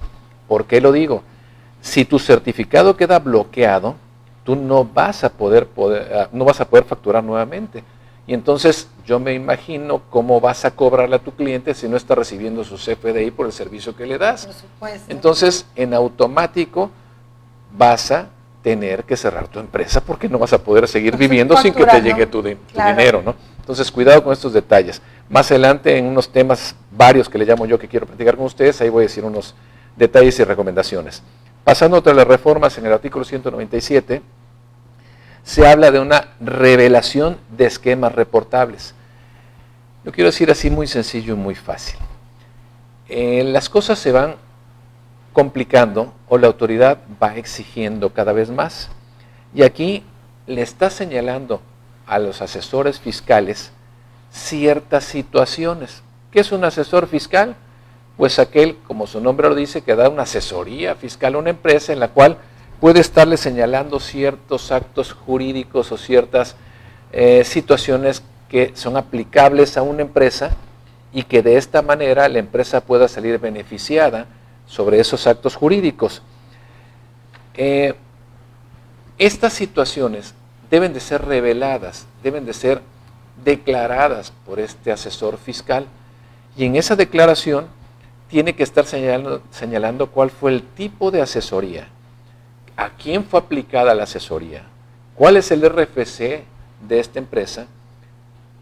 ¿Por qué lo digo? Si tu certificado queda bloqueado, tú no vas a poder facturar nuevamente. Y entonces yo me imagino cómo vas a cobrarle a tu cliente si no está recibiendo su CFDI por el servicio que le das. Por supuesto. Entonces, en automático vas a tener que cerrar tu empresa porque no vas a poder seguir viviendo sin que te llegue tu dinero, ¿no? Entonces, cuidado con estos detalles. Más adelante, en unos temas varios que le llamo yo que quiero platicar con ustedes, ahí voy a decir unos detalles y recomendaciones. Pasando a otra de las reformas, en el artículo 197, se habla de una revelación de esquemas reportables. Yo quiero decir así muy sencillo y muy fácil. Las cosas se van complicando o la autoridad va exigiendo cada vez más. Y aquí le está señalando a los asesores fiscales ciertas situaciones. ¿Qué es un asesor fiscal? Pues aquel, como su nombre lo dice, que da una asesoría fiscal a una empresa en la cual puede estarle señalando ciertos actos jurídicos o ciertas situaciones que son aplicables a una empresa y que de esta manera la empresa pueda salir beneficiada sobre esos actos jurídicos. Estas situaciones deben de ser reveladas, deben de ser declaradas por este asesor fiscal, y en esa declaración tiene que estar señalando cuál fue el tipo de asesoría, a quién fue aplicada la asesoría, cuál es el RFC de esta empresa,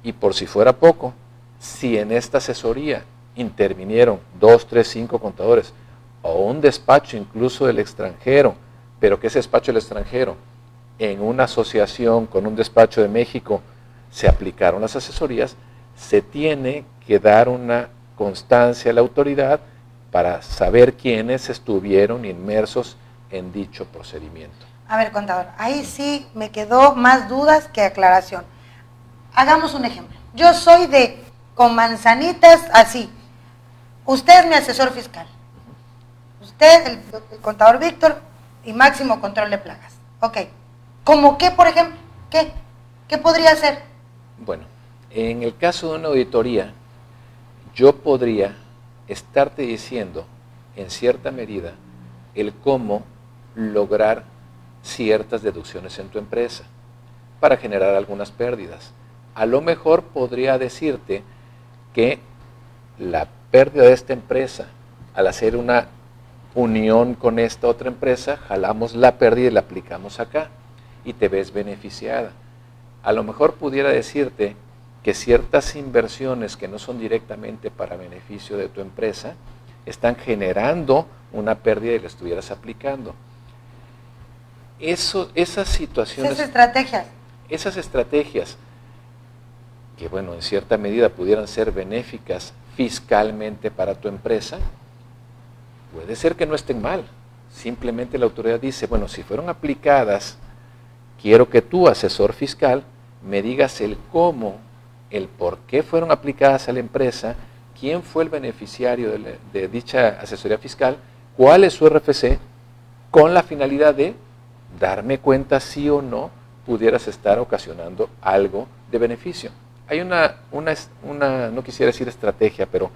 y por si fuera poco, si en esta asesoría intervinieron 2, 3, 5 contadores o un despacho incluso del extranjero, pero que ese despacho del extranjero en una asociación con un despacho de México se aplicaron las asesorías, se tiene que dar una constancia a la autoridad para saber quiénes estuvieron inmersos en dicho procedimiento. A ver, contador, ahí sí me quedó más dudas que aclaración. Hagamos un ejemplo. Yo soy con manzanitas así. Usted es mi asesor fiscal. Usted, el contador Víctor, y máximo control de plagas. Ok. ¿Cómo qué, por ejemplo? ¿Qué podría hacer? Bueno, en el caso de una auditoría, yo podría estarte diciendo, en cierta medida, el cómo lograr ciertas deducciones en tu empresa para generar algunas pérdidas. A lo mejor podría decirte que la pérdida de esta empresa, al hacer una unión con esta otra empresa, jalamos la pérdida y la aplicamos acá y te ves beneficiada. A lo mejor pudiera decirte que ciertas inversiones que no son directamente para beneficio de tu empresa están generando una pérdida y la estuvieras aplicando. Esas situaciones... Esas estrategias que, bueno, en cierta medida pudieran ser benéficas fiscalmente para tu empresa, puede ser que no estén mal. Simplemente la autoridad dice, bueno, si fueron aplicadas, quiero que tú, asesor fiscal, me digas el cómo, el por qué fueron aplicadas a la empresa, quién fue el beneficiario de dicha asesoría fiscal, cuál es su RFC, con la finalidad de darme cuenta si o no pudieras estar ocasionando algo de beneficio. Hay una no quisiera decir estrategia, pero...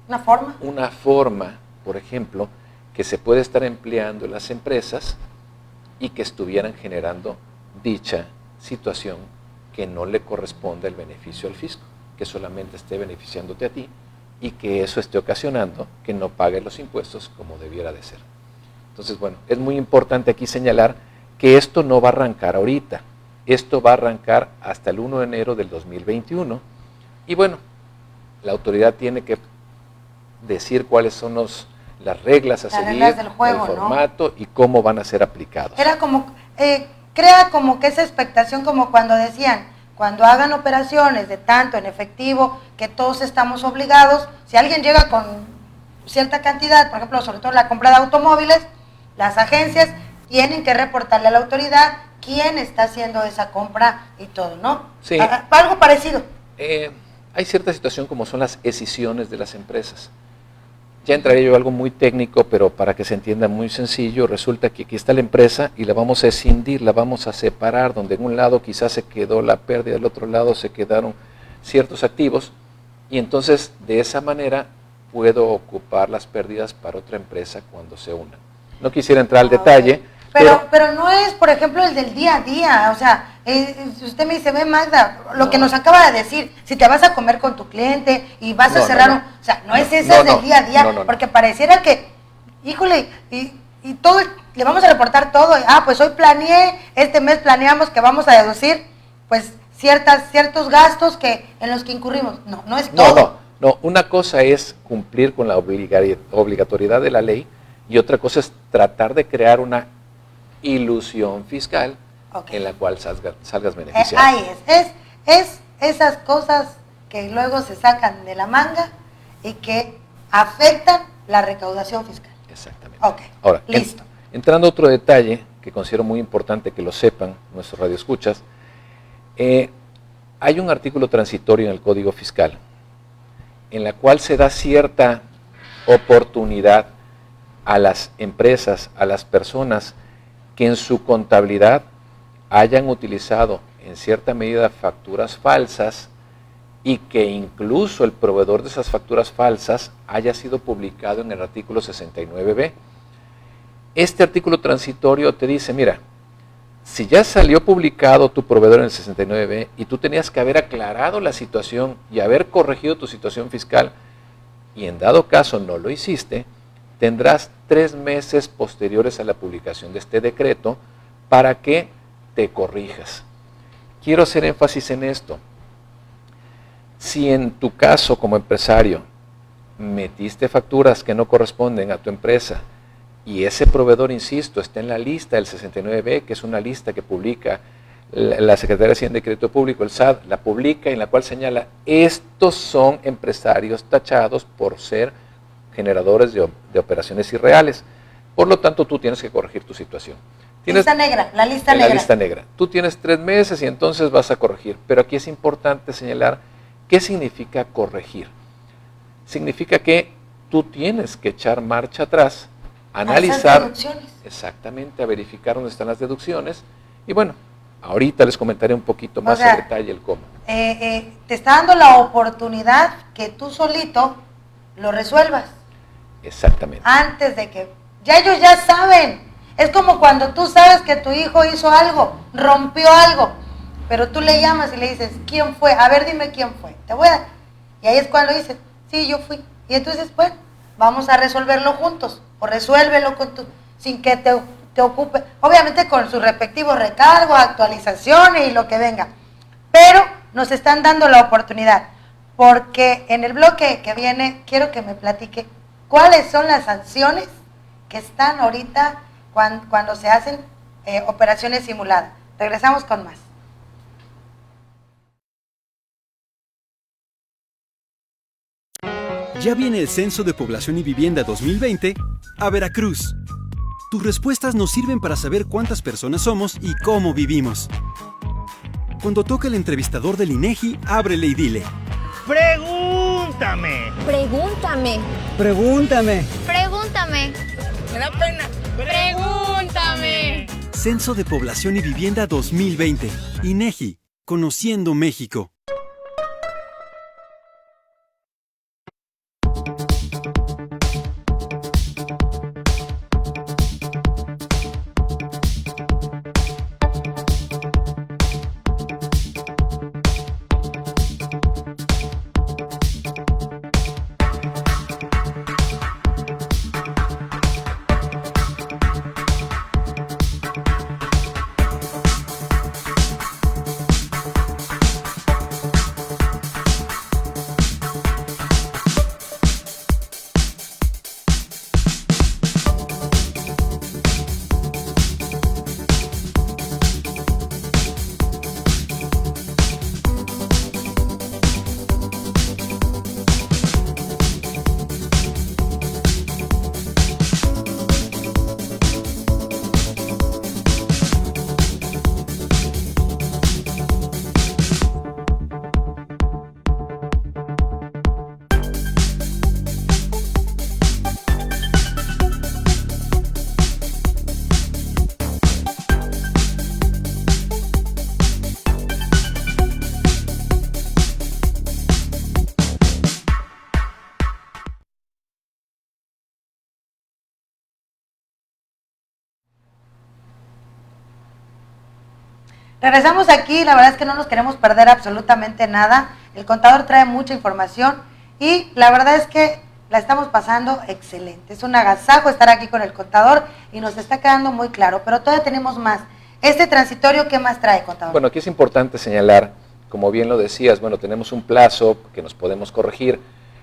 ¿Una forma? Una forma, por ejemplo, que se puede estar empleando en las empresas y que estuvieran generando dicha situación que no le corresponde el beneficio al fisco, que solamente esté beneficiándote a ti y que eso esté ocasionando que no pagues los impuestos como debiera de ser. Entonces, bueno, es muy importante aquí señalar que esto no va a arrancar ahorita, esto va a arrancar hasta el 1 de enero del 2021 y bueno, la autoridad tiene que decir cuáles son las reglas a seguir, del juego, el formato, ¿no? Y cómo van a ser aplicados. Era como, crea como que esa expectación, como cuando decían, cuando hagan operaciones de tanto en efectivo, que todos estamos obligados, si alguien llega con cierta cantidad, por ejemplo, sobre todo la compra de automóviles, las agencias tienen que reportarle a la autoridad quién está haciendo esa compra y todo, ¿no? Sí. Algo parecido. Hay cierta situación como son las escisiones de las empresas. Ya entraré yo a algo muy técnico, pero para que se entienda muy sencillo, resulta que aquí está la empresa y la vamos a escindir, la vamos a separar, donde en un lado quizás se quedó la pérdida, del otro lado se quedaron ciertos activos, y entonces de esa manera puedo ocupar las pérdidas para otra empresa cuando se unan. No quisiera entrar al detalle. Pero no es, por ejemplo, el del día a día, o sea, usted me dice, ve Magda, lo que nos acaba de decir, si te vas a comer con tu cliente y vas a cerrar o sea, no es ese del día a día, porque pareciera que, híjole, y todo, le vamos a reportar todo, pues hoy planeé, este mes planeamos que vamos a deducir, pues, ciertos gastos en los que incurrimos, no es todo. No, una cosa es cumplir con la obligatoriedad de la ley y otra cosa es tratar de crear una ilusión fiscal en la cual salgas beneficiado. Ahí es esas cosas que luego se sacan de la manga y que afectan la recaudación fiscal. Exactamente. Ok, ahora, listo. Entrando a otro detalle que considero muy importante que lo sepan nuestros radioescuchas, hay un artículo transitorio en el Código Fiscal en la cual se da cierta oportunidad a las empresas, a las personas que en su contabilidad hayan utilizado en cierta medida facturas falsas y que incluso el proveedor de esas facturas falsas haya sido publicado en el artículo 69b. Este artículo transitorio te dice, mira, si ya salió publicado tu proveedor en el 69b y tú tenías que haber aclarado la situación y haber corregido tu situación fiscal, y en dado caso no lo hiciste, tendrás 3 meses posteriores a la publicación de este decreto para que te corrijas. Quiero hacer énfasis en esto. Si en tu caso como empresario metiste facturas que no corresponden a tu empresa y ese proveedor, insisto, está en la lista del 69b, que es una lista que publica la Secretaría de Hacienda y Crédito Público, el SAT, la publica, en la cual señala, estos son empresarios tachados por ser generadores de operaciones irreales. Por lo tanto, tú tienes que corregir tu situación. Lista negra, la lista negra. La lista negra. Tú tienes 3 meses y entonces vas a corregir. Pero aquí es importante señalar qué significa corregir. Significa que tú tienes que echar marcha atrás, analizar, exactamente, a verificar dónde están las deducciones. Y bueno, ahorita les comentaré un poquito más en detalle el cómo. Te está dando la oportunidad que tú solito lo resuelvas. Exactamente. Antes de que, ya ellos ya saben. Es como cuando tú sabes que tu hijo hizo algo, rompió algo, pero tú le llamas y le dices, ¿quién fue? A ver, dime quién fue. Te voy a dar. Y ahí es cuando dices, sí, yo fui. Y entonces, bueno, vamos a resolverlo juntos, o resuélvelo con sin que te ocupe, obviamente con su respectivo recargo, actualizaciones y lo que venga. Pero nos están dando la oportunidad, porque en el bloque que viene quiero que me platique cuáles son las sanciones que están ahorita cuando se hacen operaciones simuladas. Regresamos con más. Ya viene el Censo de Población y Vivienda 2020 a Veracruz. Tus respuestas nos sirven para saber cuántas personas somos y cómo vivimos. Cuando toca el entrevistador del INEGI, ábrele y dile: ¡Pregúntame! Pregúntame. Pregúntame. Pregúntame. Me da pena. Pregúntame. Censo de Población y Vivienda 2020. INEGI. Conociendo México. Regresamos aquí, la verdad es que no nos queremos perder absolutamente nada. El contador trae mucha información y la verdad es que la estamos pasando excelente. Es un agasajo estar aquí con el contador y nos está quedando muy claro, pero todavía tenemos más. Este transitorio, ¿qué más trae, contador? Bueno, aquí es importante señalar, como bien lo decías, bueno, tenemos un plazo que nos podemos corregir.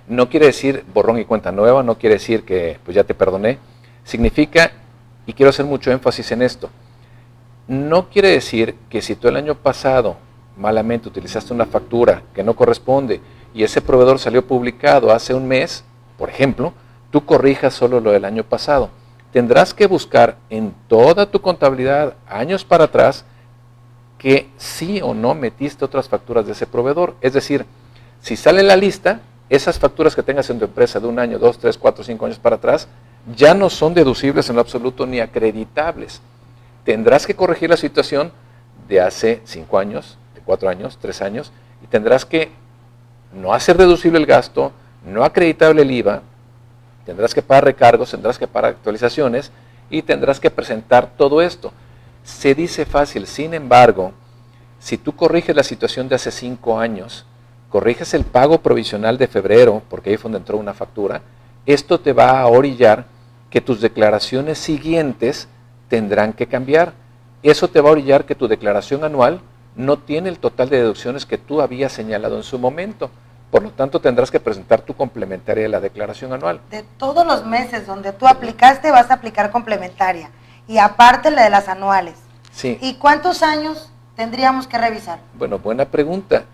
No quiere decir borrón y cuenta nueva, no quiere decir que pues ya te perdoné. Significa, y quiero hacer mucho énfasis en esto, no quiere decir que si tú el año pasado malamente utilizaste una factura que no corresponde y ese proveedor salió publicado hace un mes, por ejemplo, tú corrijas solo lo del año pasado. Tendrás que buscar en toda tu contabilidad, años para atrás, que sí o no metiste otras facturas de ese proveedor. Es decir, si sale la lista, esas facturas que tengas en tu empresa de 1 año, 2, 3, 4, 5 años para atrás, ya no son deducibles en lo absoluto ni acreditables. Tendrás que corregir la situación de hace 5 años, de 4 años, 3 años, y tendrás que no hacer deducible el gasto, no acreditable el IVA, tendrás que pagar recargos, tendrás que pagar actualizaciones y tendrás que presentar todo esto. Se dice fácil, sin embargo, si tú corriges la situación de hace 5 años, corriges el pago provisional de febrero, porque ahí fue donde entró una factura, esto te va a orillar que tus declaraciones siguientes tendrán que cambiar. Eso te va a orillar que tu declaración anual no tiene el total de deducciones que tú habías señalado en su momento. Por lo tanto, tendrás que presentar tu complementaria de la declaración anual. De todos los meses donde tú aplicaste, vas a aplicar complementaria. Y aparte la de las anuales. Sí. ¿Y cuántos años tendríamos que revisar? Bueno, buena pregunta.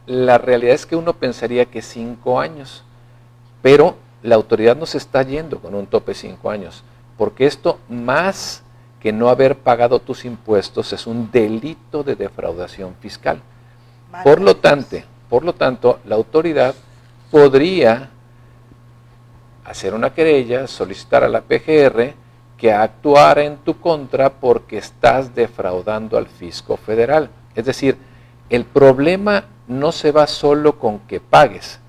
La realidad es que uno pensaría que 5 años, pero la autoridad nos está yendo con un tope 5 años, porque esto, más que no haber pagado tus impuestos, es un delito de defraudación fiscal. Por lo tanto, la autoridad podría hacer una querella, solicitar a la PGR que actuara en tu contra porque estás defraudando al fisco federal. Es decir, el problema no se va solo con que pagues,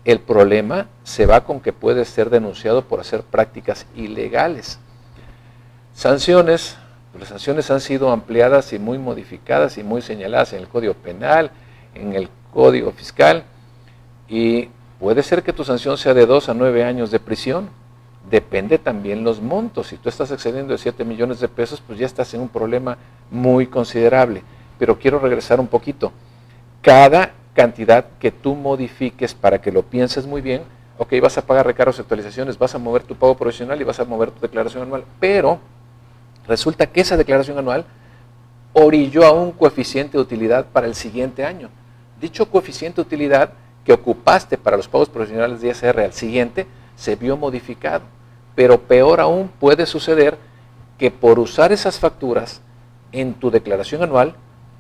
el problema se va con que puedes ser denunciado por hacer prácticas ilegales. Sanciones, las sanciones han sido ampliadas y muy modificadas y muy señaladas en el Código Penal, en el Código Fiscal, y puede ser que tu sanción sea de 2 a 9 años de prisión. Depende también los montos. Si tú estás excediendo de 7 millones de pesos, pues ya estás en un problema muy considerable. Pero quiero regresar un poquito. Cada cantidad que tú modifiques para que lo pienses muy bien, ok, vas a pagar recargos y actualizaciones, vas a mover tu pago provisional y vas a mover tu declaración anual, pero resulta que esa declaración anual orilló a un coeficiente de utilidad para el siguiente año. Dicho coeficiente de utilidad que ocupaste para los pagos provisionales de ISR al siguiente, se vio modificado. Pero peor aún, puede suceder que por usar esas facturas en tu declaración anual,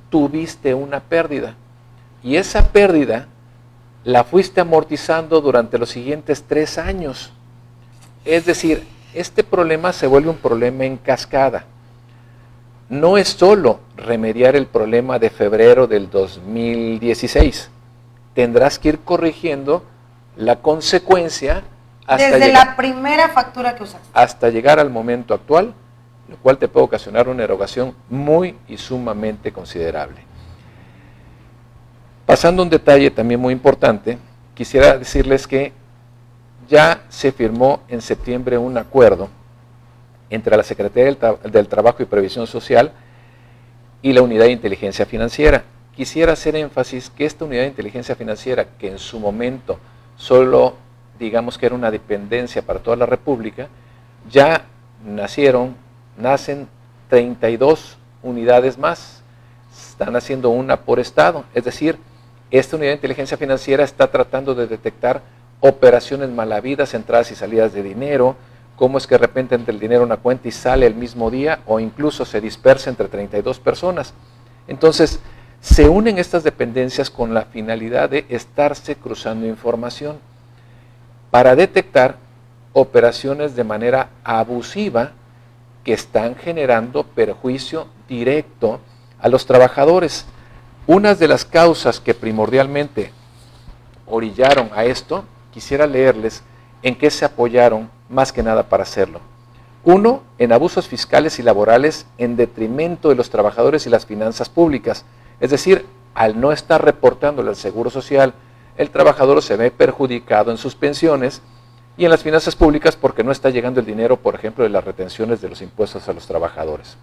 tuviste una pérdida. Y esa pérdida la fuiste amortizando durante los siguientes 3 años. Es decir, este problema se vuelve un problema en cascada. No es solo remediar el problema de febrero del 2016. Tendrás que ir corrigiendo la consecuencia desde la primera factura que usaste. Hasta llegar al momento actual, lo cual te puede ocasionar una erogación muy y sumamente considerable. Pasando a un detalle también muy importante, quisiera decirles que ya se firmó en septiembre un acuerdo entre la Secretaría del Trabajo y Previsión Social y la Unidad de Inteligencia Financiera. Quisiera hacer énfasis que esta Unidad de Inteligencia Financiera, que en su momento solo, digamos que era una dependencia para toda la República, ya nacen 32 unidades más, están haciendo una por estado, es decir, esta Unidad de Inteligencia Financiera está tratando de detectar operaciones mal habidas, entradas y salidas de dinero, cómo es que de repente entra el dinero a una cuenta y sale el mismo día o incluso se dispersa entre 32 personas. Entonces, se unen estas dependencias con la finalidad de estarse cruzando información para detectar operaciones de manera abusiva que están generando perjuicio directo a los trabajadores. Una de las causas que primordialmente orillaron a esto, quisiera leerles en qué se apoyaron más que nada para hacerlo. 1, en abusos fiscales y laborales en detrimento de los trabajadores y las finanzas públicas. Es decir, al no estar reportándole al Seguro Social, el trabajador se ve perjudicado en sus pensiones y en las finanzas públicas porque no está llegando el dinero, por ejemplo, de las retenciones de los impuestos a los trabajadores.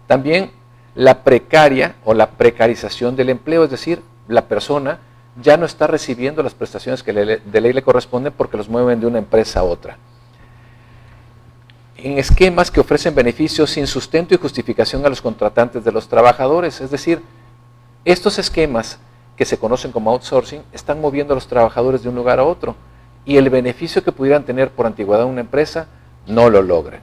También la precaria o la precarización del empleo, es decir, la persona ya no está recibiendo las prestaciones que de ley le corresponden porque los mueven de una empresa a otra. En esquemas que ofrecen beneficios sin sustento y justificación a los contratantes de los trabajadores, es decir, estos esquemas que se conocen como outsourcing están moviendo a los trabajadores de un lugar a otro. y el beneficio que pudieran tener por antigüedad en una empresa no lo logren.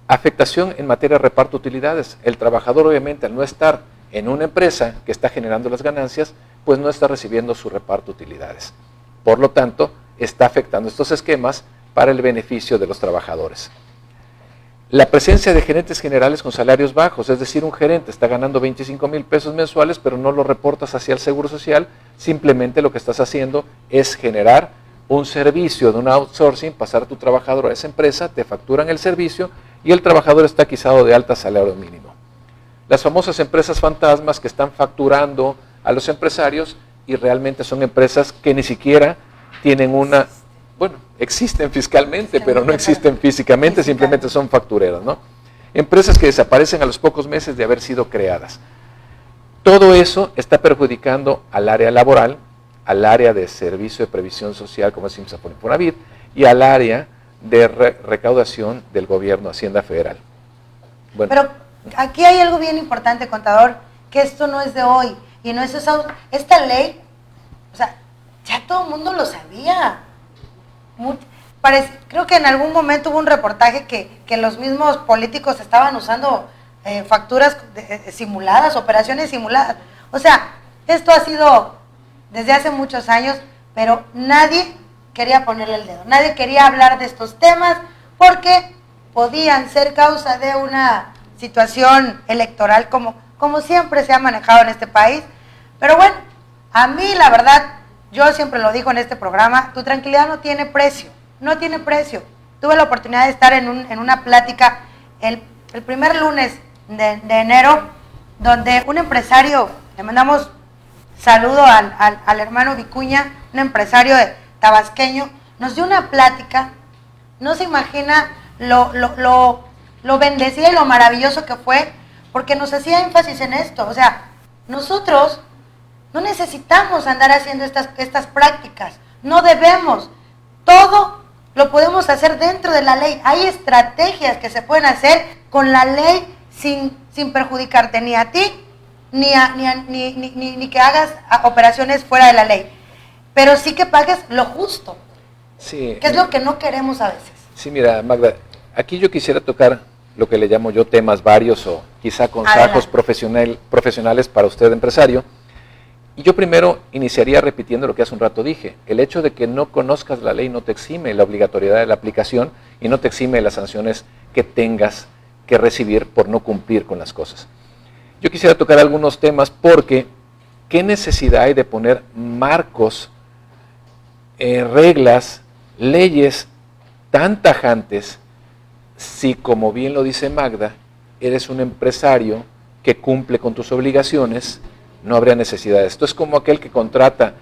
Afectación en materia de reparto de utilidades. El trabajador, obviamente, al no estar en una empresa que está generando las ganancias, pues no está recibiendo su reparto de utilidades. Por lo tanto, está afectando estos esquemas para el beneficio de los trabajadores. La presencia de gerentes generales con salarios bajos, es decir, un gerente está ganando 25,000 pesos mensuales, pero no lo reportas hacia el Seguro Social, simplemente lo que estás haciendo es generar un servicio de un outsourcing, pasar a tu trabajador a esa empresa, te facturan el servicio y el trabajador está quizado de alta salario mínimo. Las famosas empresas fantasmas que están facturando a los empresarios y realmente son empresas que ni siquiera tienen una, bueno, existen fiscalmente, pero no existen físicamente, simplemente son factureras, ¿no? Empresas que desaparecen a los pocos meses de haber sido creadas. Todo eso está perjudicando al área laboral, al área de servicio de previsión social, como es IMSS-Afore Infonavit, y al área de recaudación del gobierno, Hacienda Federal. Bueno. Pero aquí hay algo bien importante, contador, que esto no es de hoy, y no es esta ley, o sea, ya todo el mundo lo sabía. Creo que en algún momento hubo un reportaje que los mismos políticos estaban usando facturas simuladas, operaciones simuladas. O sea, esto ha sido desde hace muchos años, pero nadie quería ponerle el dedo, nadie quería hablar de estos temas porque podían ser causa de una situación electoral como siempre se ha manejado en este país. Pero bueno, a mí la verdad, yo siempre lo digo en este programa, tu tranquilidad no tiene precio, no tiene precio. Tuve la oportunidad de estar en una plática el primer lunes de enero, donde un empresario, le mandamos saludo al hermano Vicuña, un empresario tabasqueño, nos dio una plática, no se imagina lo bendecida y lo maravilloso que fue, porque nos hacía énfasis en esto. O sea, nosotros no necesitamos andar haciendo estas prácticas, no debemos, todo lo podemos hacer dentro de la ley. Hay estrategias que se pueden hacer con la ley sin perjudicarte ni a ti, ni que hagas operaciones fuera de la ley, pero sí que pagues lo justo, sí, que es lo que no queremos a veces. Sí, mira, Magda, aquí yo quisiera tocar lo que le llamo yo temas varios o quizá consejos profesionales para usted, empresario. Y yo primero iniciaría repitiendo lo que hace un rato dije. El hecho de que no conozcas la ley no te exime la obligatoriedad de la aplicación y no te exime las sanciones que tengas que recibir por no cumplir con las cosas. Yo quisiera tocar algunos temas porque ¿qué necesidad hay de poner marcos, reglas, leyes tan tajantes si, como bien lo dice Magda, eres un empresario que cumple con tus obligaciones? No habría necesidad. Esto es como aquel que contrata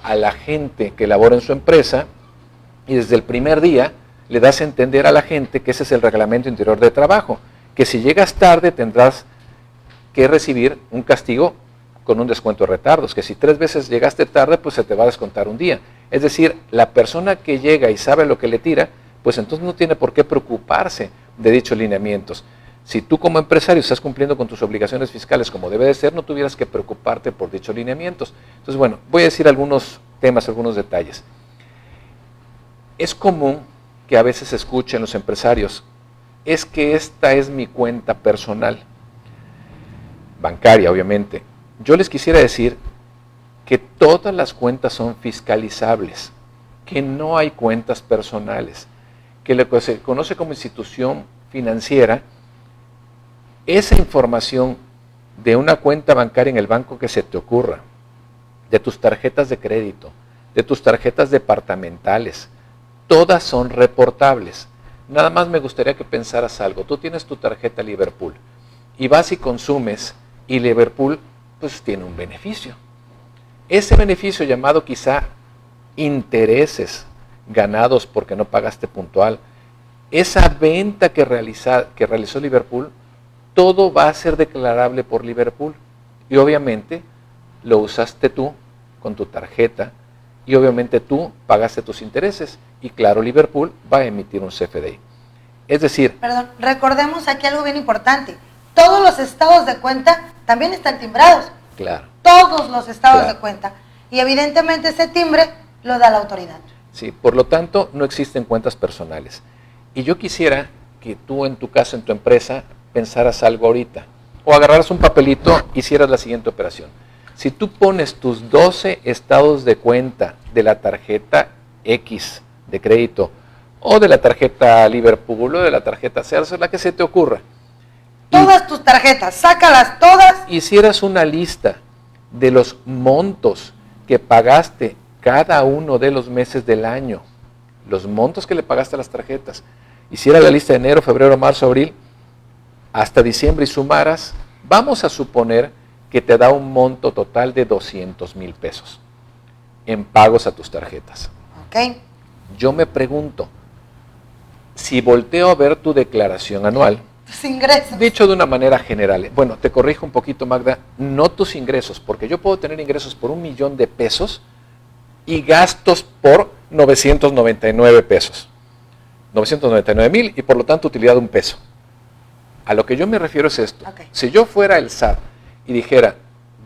a la gente que labora en su empresa y desde el primer día le das a entender a la gente que ese es el reglamento interior de trabajo, que si llegas tarde tendrás que recibir un castigo con un descuento de retardos, que si 3 veces llegaste tarde, pues se te va a descontar un día. Es decir, la persona que llega y sabe lo que le tira, pues entonces no tiene por qué preocuparse de dichos lineamientos. Si tú como empresario estás cumpliendo con tus obligaciones fiscales como debe de ser, no tuvieras que preocuparte por dichos lineamientos. Entonces, bueno, voy a decir algunos temas, algunos detalles. Es común que a veces se escuchen los empresarios, es que esta es mi cuenta personal, bancaria obviamente. Yo les quisiera decir que todas las cuentas son fiscalizables, que no hay cuentas personales, que lo que se conoce como institución financiera, esa información de una cuenta bancaria en el banco que se te ocurra, de tus tarjetas de crédito, de tus tarjetas departamentales, todas son reportables. Nada más me gustaría que pensaras algo. Tú tienes tu tarjeta Liverpool y vas y consumes y Liverpool pues tiene un beneficio. Ese beneficio llamado quizá intereses ganados porque no pagaste puntual, esa venta que realizó Liverpool, todo va a ser declarable por Liverpool y obviamente lo usaste tú con tu tarjeta y obviamente tú pagaste tus intereses y claro, Liverpool va a emitir un CFDI. Es decir... Perdón, recordemos aquí algo bien importante. Todos los estados de cuenta también están timbrados. Claro. Todos los estados de cuenta. Y evidentemente ese timbre lo da la autoridad. ¿sí? Por lo tanto, no existen cuentas personales. Y yo quisiera que tú en tu casa, en tu empresa, pensaras algo ahorita. O agarraras un papelito y hicieras la siguiente operación. Si tú pones tus 12 estados de cuenta de la tarjeta X de crédito, o de la tarjeta Liverpool, o de la tarjeta Sears, la que se te ocurra. Todas tus tarjetas, sácalas todas. Hicieras una lista de los montos que pagaste cada uno de los meses del año, los montos que le pagaste a las tarjetas. Hiciera la lista de enero, febrero, marzo, abril, hasta diciembre y sumaras, vamos a suponer que te da un monto total de 200,000 pesos en pagos a tus tarjetas. Ok. Yo me pregunto, si volteo a ver tu declaración anual, tus ingresos. Dicho de una manera general, bueno, te corrijo un poquito, Magda, no tus ingresos, porque yo puedo tener ingresos por 1,000,000 de pesos y gastos por 999 pesos. 999,000 y por lo tanto utilidad de $1. A lo que yo me refiero es esto. Okay. Si yo fuera el SAT y dijera,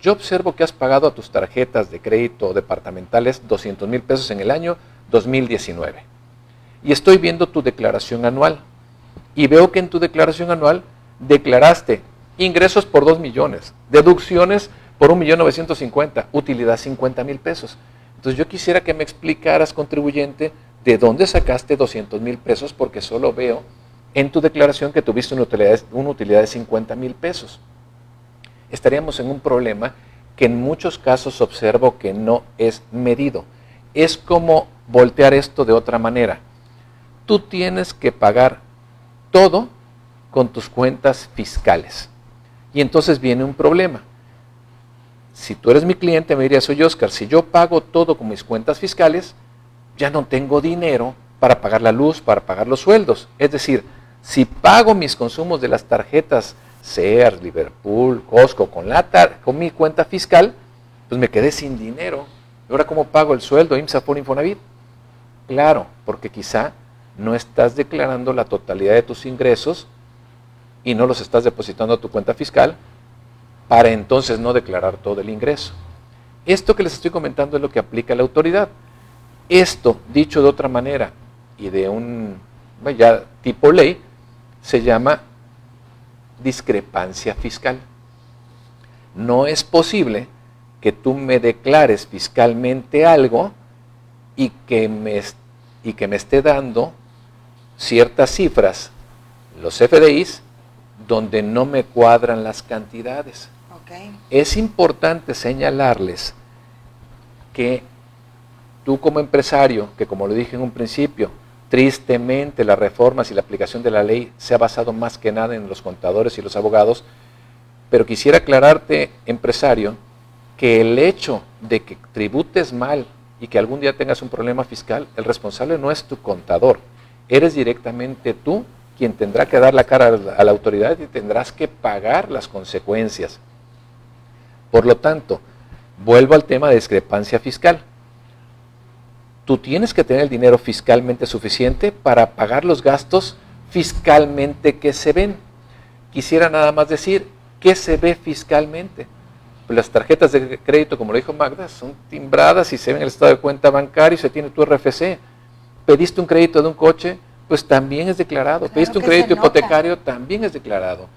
yo observo que has pagado a tus tarjetas de crédito departamentales 200,000 pesos en el año 2019 y estoy viendo tu declaración anual y veo que en tu declaración anual declaraste ingresos por 2 millones, deducciones por 1,950,000, utilidad 50,000 pesos. Entonces yo quisiera que me explicaras, contribuyente, de dónde sacaste 200,000 pesos, porque solo veo en tu declaración que tuviste una utilidad de 50,000 pesos. Estaríamos en un problema que en muchos casos observo que no es medido. Es como voltear esto de otra manera. Tú tienes que pagar todo con tus cuentas fiscales. Y entonces viene un problema. Si tú eres mi cliente, me dirías, oye Oscar, si yo pago todo con mis cuentas fiscales, ya no tengo dinero para pagar la luz, para pagar los sueldos. Es decir, si pago mis consumos de las tarjetas Sears, Liverpool, Costco con mi cuenta fiscal, pues me quedé sin dinero. ¿Y ahora cómo pago el sueldo, IMSS, Afore, Infonavit? Claro, porque quizá no estás declarando la totalidad de tus ingresos y no los estás depositando a tu cuenta fiscal para entonces no declarar todo el ingreso. Esto que les estoy comentando es lo que aplica la autoridad. Esto, dicho de otra manera y de un ya tipo ley, se llama discrepancia fiscal. No es posible que tú me declares fiscalmente algo y que me esté dando ciertas cifras, los FDIs, donde no me cuadran las cantidades. Okay. Es importante señalarles que tú como empresario, que como lo dije en un principio, tristemente las reformas y la aplicación de la ley se ha basado más que nada en los contadores y los abogados, pero quisiera aclararte, empresario, que el hecho de que tributes mal y que algún día tengas un problema fiscal, el responsable no es tu contador, eres directamente tú quien tendrá que dar la cara a la autoridad y tendrás que pagar las consecuencias. Por lo tanto, vuelvo al tema de discrepancia fiscal. Tú tienes que tener el dinero fiscalmente suficiente para pagar los gastos fiscalmente que se ven. Quisiera nada más decir, ¿qué se ve fiscalmente? Pues las tarjetas de crédito, como lo dijo Magda, son timbradas y se ven en el estado de cuenta bancario y se tiene tu RFC. Pediste un crédito de un coche, pues también es declarado. Claro, pediste un crédito hipotecario, también es declarado.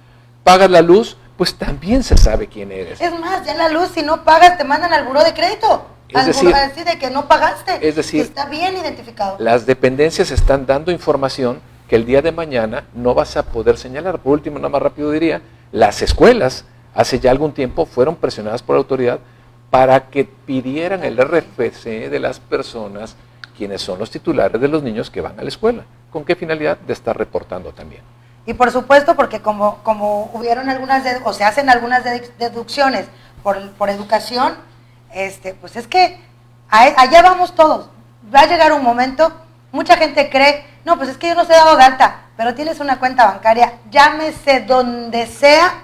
Pagas la luz, pues también se sabe quién eres. Es más, ya en la luz, si no pagas, te mandan al buró de crédito. Es decir, a decir de que no pagaste. Es decir, está bien identificado. Las dependencias están dando información que el día de mañana no vas a poder señalar. Por último, nada más rápido diría, las escuelas hace ya algún tiempo fueron presionadas por la autoridad para que pidieran el RFC de las personas quienes son los titulares de los niños que van a la escuela. ¿Con qué finalidad? De estar reportando también. Y por supuesto, porque como hubieron algunas, o se hacen algunas deducciones por educación, pues es que allá vamos todos. Va a llegar un momento, mucha gente cree, no, pues es que yo no se he dado de alta, pero tienes una cuenta bancaria, llámese donde sea,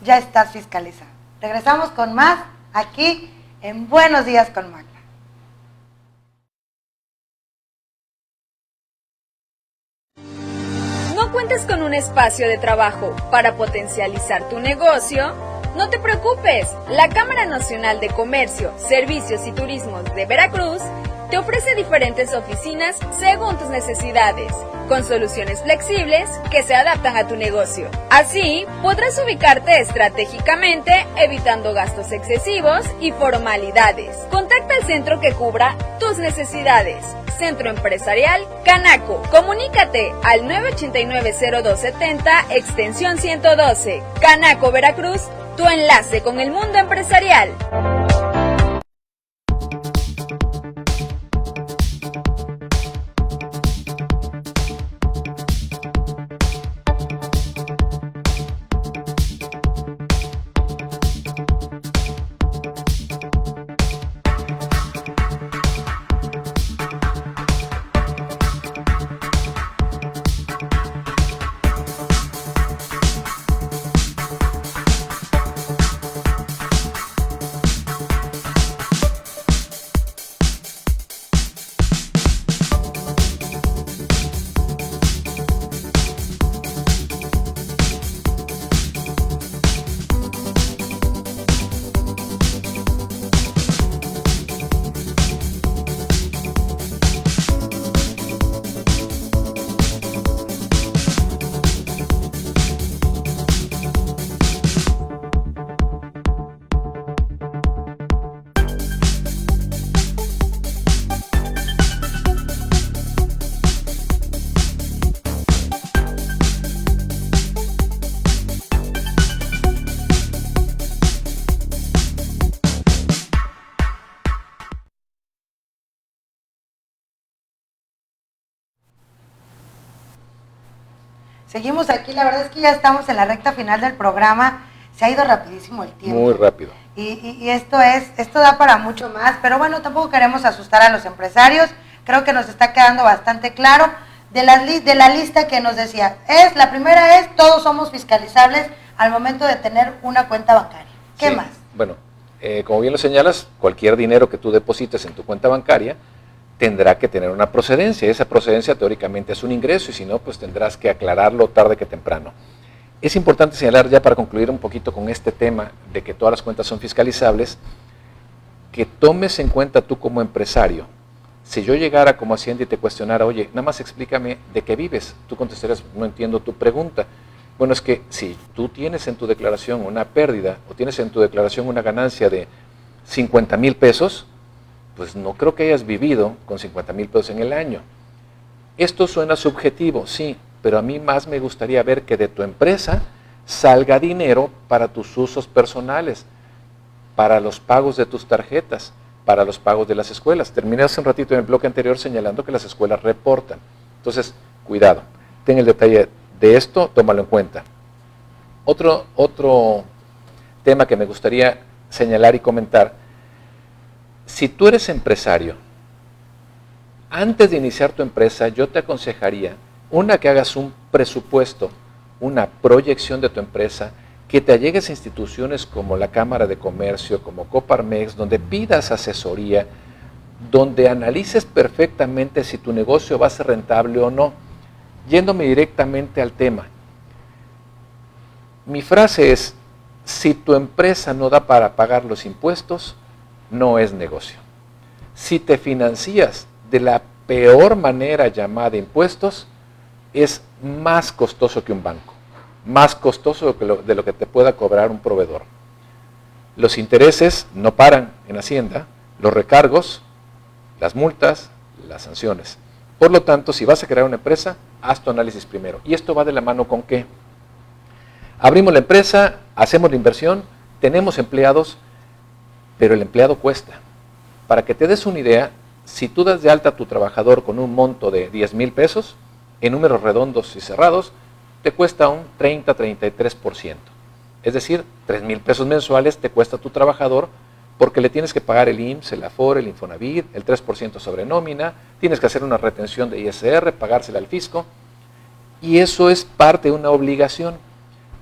ya estás fiscalizado. Regresamos con más aquí en Buenos Días con Magda. ¿No cuentas con un espacio de trabajo para potencializar tu negocio? No te preocupes, la Cámara Nacional de Comercio, Servicios y Turismos de Veracruz te ofrece diferentes oficinas según tus necesidades, con soluciones flexibles que se adaptan a tu negocio. Así, podrás ubicarte estratégicamente, evitando gastos excesivos y formalidades. Contacta al centro que cubra tus necesidades. Centro Empresarial Canaco. Comunícate al 989-0270, extensión 112. Canaco, Veracruz, tu enlace con el mundo empresarial. Seguimos aquí, la verdad es que ya estamos en la recta final del programa, se ha ido rapidísimo el tiempo. Muy rápido. Y esto da para mucho más, pero bueno, tampoco queremos asustar a los empresarios, creo que nos está quedando bastante claro de la lista que nos decía. La primera es, todos somos fiscalizables al momento de tener una cuenta bancaria. ¿Qué más? Bueno, como bien lo señalas, cualquier dinero que tú deposites en tu cuenta bancaria tendrá que tener una procedencia. Esa procedencia teóricamente es un ingreso y si no, pues tendrás que aclararlo tarde que temprano. Es importante señalar, ya para concluir un poquito con este tema de que todas las cuentas son fiscalizables, que tomes en cuenta tú como empresario. Si yo llegara como Hacienda y te cuestionara, oye, nada más explícame de qué vives, tú contestarías, no entiendo tu pregunta. Bueno, es que si tú tienes en tu declaración una pérdida o tienes en tu declaración una ganancia de 50,000 pesos, pues no creo que hayas vivido con 50,000 pesos en el año. Esto suena subjetivo, sí, pero a mí más me gustaría ver que de tu empresa salga dinero para tus usos personales, para los pagos de tus tarjetas, para los pagos de las escuelas. Terminé hace un ratito en el bloque anterior señalando que las escuelas reportan. Entonces, cuidado, ten el detalle de esto, tómalo en cuenta. Otro tema que me gustaría señalar y comentar: si tú eres empresario, antes de iniciar tu empresa, yo te aconsejaría, que hagas un presupuesto, una proyección de tu empresa, que te allegues a instituciones como la Cámara de Comercio, como Coparmex, donde pidas asesoría, donde analices perfectamente si tu negocio va a ser rentable o no. Yéndome directamente al tema, mi frase es, si tu empresa no da para pagar los impuestos, no es negocio. Si te financias de la peor manera llamada impuestos, es más costoso que un banco, más costoso de lo que te pueda cobrar un proveedor. Los intereses no paran en Hacienda, los recargos, las multas, las sanciones. Por lo tanto, si vas a crear una empresa, haz tu análisis primero. Y esto va de la mano con qué. Abrimos la empresa, hacemos la inversión, tenemos empleados, pero el empleado cuesta. Para que te des una idea, si tú das de alta a tu trabajador con un monto de 10,000 pesos, en números redondos y cerrados, te cuesta un 30-33%. Es decir, 3,000 pesos mensuales te cuesta tu trabajador porque le tienes que pagar el IMSS, el Afore, el Infonavit, el 3% sobre nómina, tienes que hacer una retención de ISR, pagársela al fisco, y eso es parte de una obligación.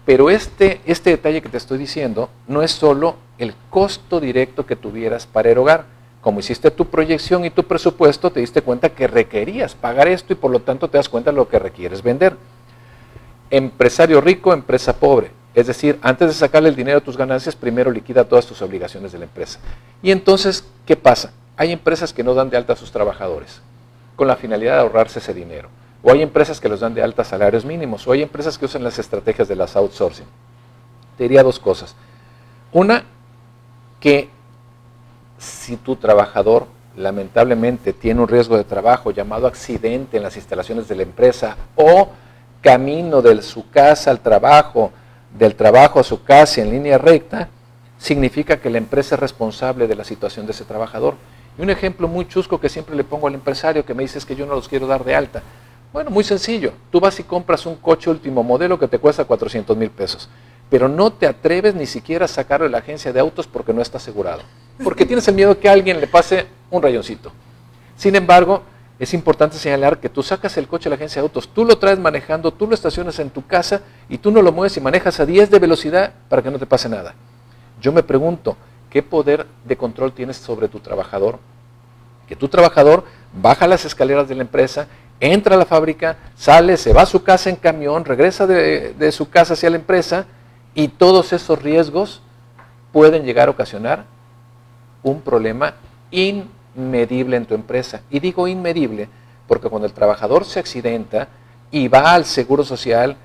Pero este detalle que te estoy diciendo no es solo el costo directo que tuvieras para erogar. Como hiciste tu proyección y tu presupuesto, te diste cuenta que requerías pagar esto y por lo tanto te das cuenta de lo que requieres vender. Empresario rico, empresa pobre. Es decir, antes de sacarle el dinero a tus ganancias, primero liquida todas tus obligaciones de la empresa. Y entonces, ¿qué pasa? Hay empresas que no dan de alta a sus trabajadores con la finalidad de ahorrarse ese dinero. O hay empresas que los dan de alta a salarios mínimos. O hay empresas que usan las estrategias de las outsourcing. Te diría dos cosas. Una, que si tu trabajador lamentablemente tiene un riesgo de trabajo llamado accidente en las instalaciones de la empresa o camino de su casa al trabajo, del trabajo a su casa en línea recta, significa que la empresa es responsable de la situación de ese trabajador. Y un ejemplo muy chusco que siempre le pongo al empresario que me dice es que yo no los quiero dar de alta. Bueno, muy sencillo, tú vas y compras un coche último modelo que te cuesta 400,000 pesos, pero no te atreves ni siquiera a sacarlo de la agencia de autos porque no está asegurado, porque tienes el miedo que a alguien le pase un rayoncito. Sin embargo, es importante señalar que tú sacas el coche de la agencia de autos, tú lo traes manejando, tú lo estacionas en tu casa y tú no lo mueves y manejas a 10 de velocidad para que no te pase nada. Yo me pregunto, ¿qué poder de control tienes sobre tu trabajador? Que tu trabajador baja las escaleras de la empresa, entra a la fábrica, sale, se va a su casa en camión, regresa de su casa hacia la empresa y todos esos riesgos pueden llegar a ocasionar un problema inmedible en tu empresa. Y digo inmedible porque cuando el trabajador se accidenta y va al Seguro Social,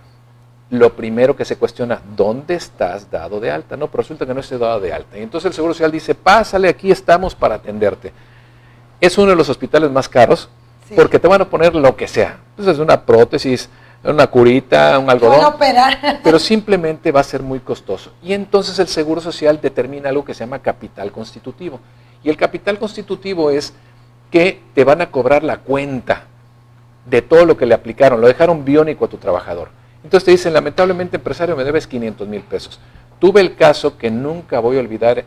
lo primero que se cuestiona, ¿dónde estás dado de alta? No, pero resulta que no estoy dado de alta. Y entonces el Seguro Social dice, pásale, aquí estamos para atenderte. Es uno de los hospitales más caros, sí, porque te van a poner lo que sea. Entonces una prótesis, una curita, un algodón, van a operar, pero simplemente va a ser muy costoso. Y entonces el Seguro Social determina algo que se llama capital constitutivo. Y el capital constitutivo es que te van a cobrar la cuenta de todo lo que le aplicaron, lo dejaron biónico a tu trabajador. Entonces te dicen, lamentablemente, empresario, me debes 500,000 pesos. Tuve el caso que nunca voy a olvidar,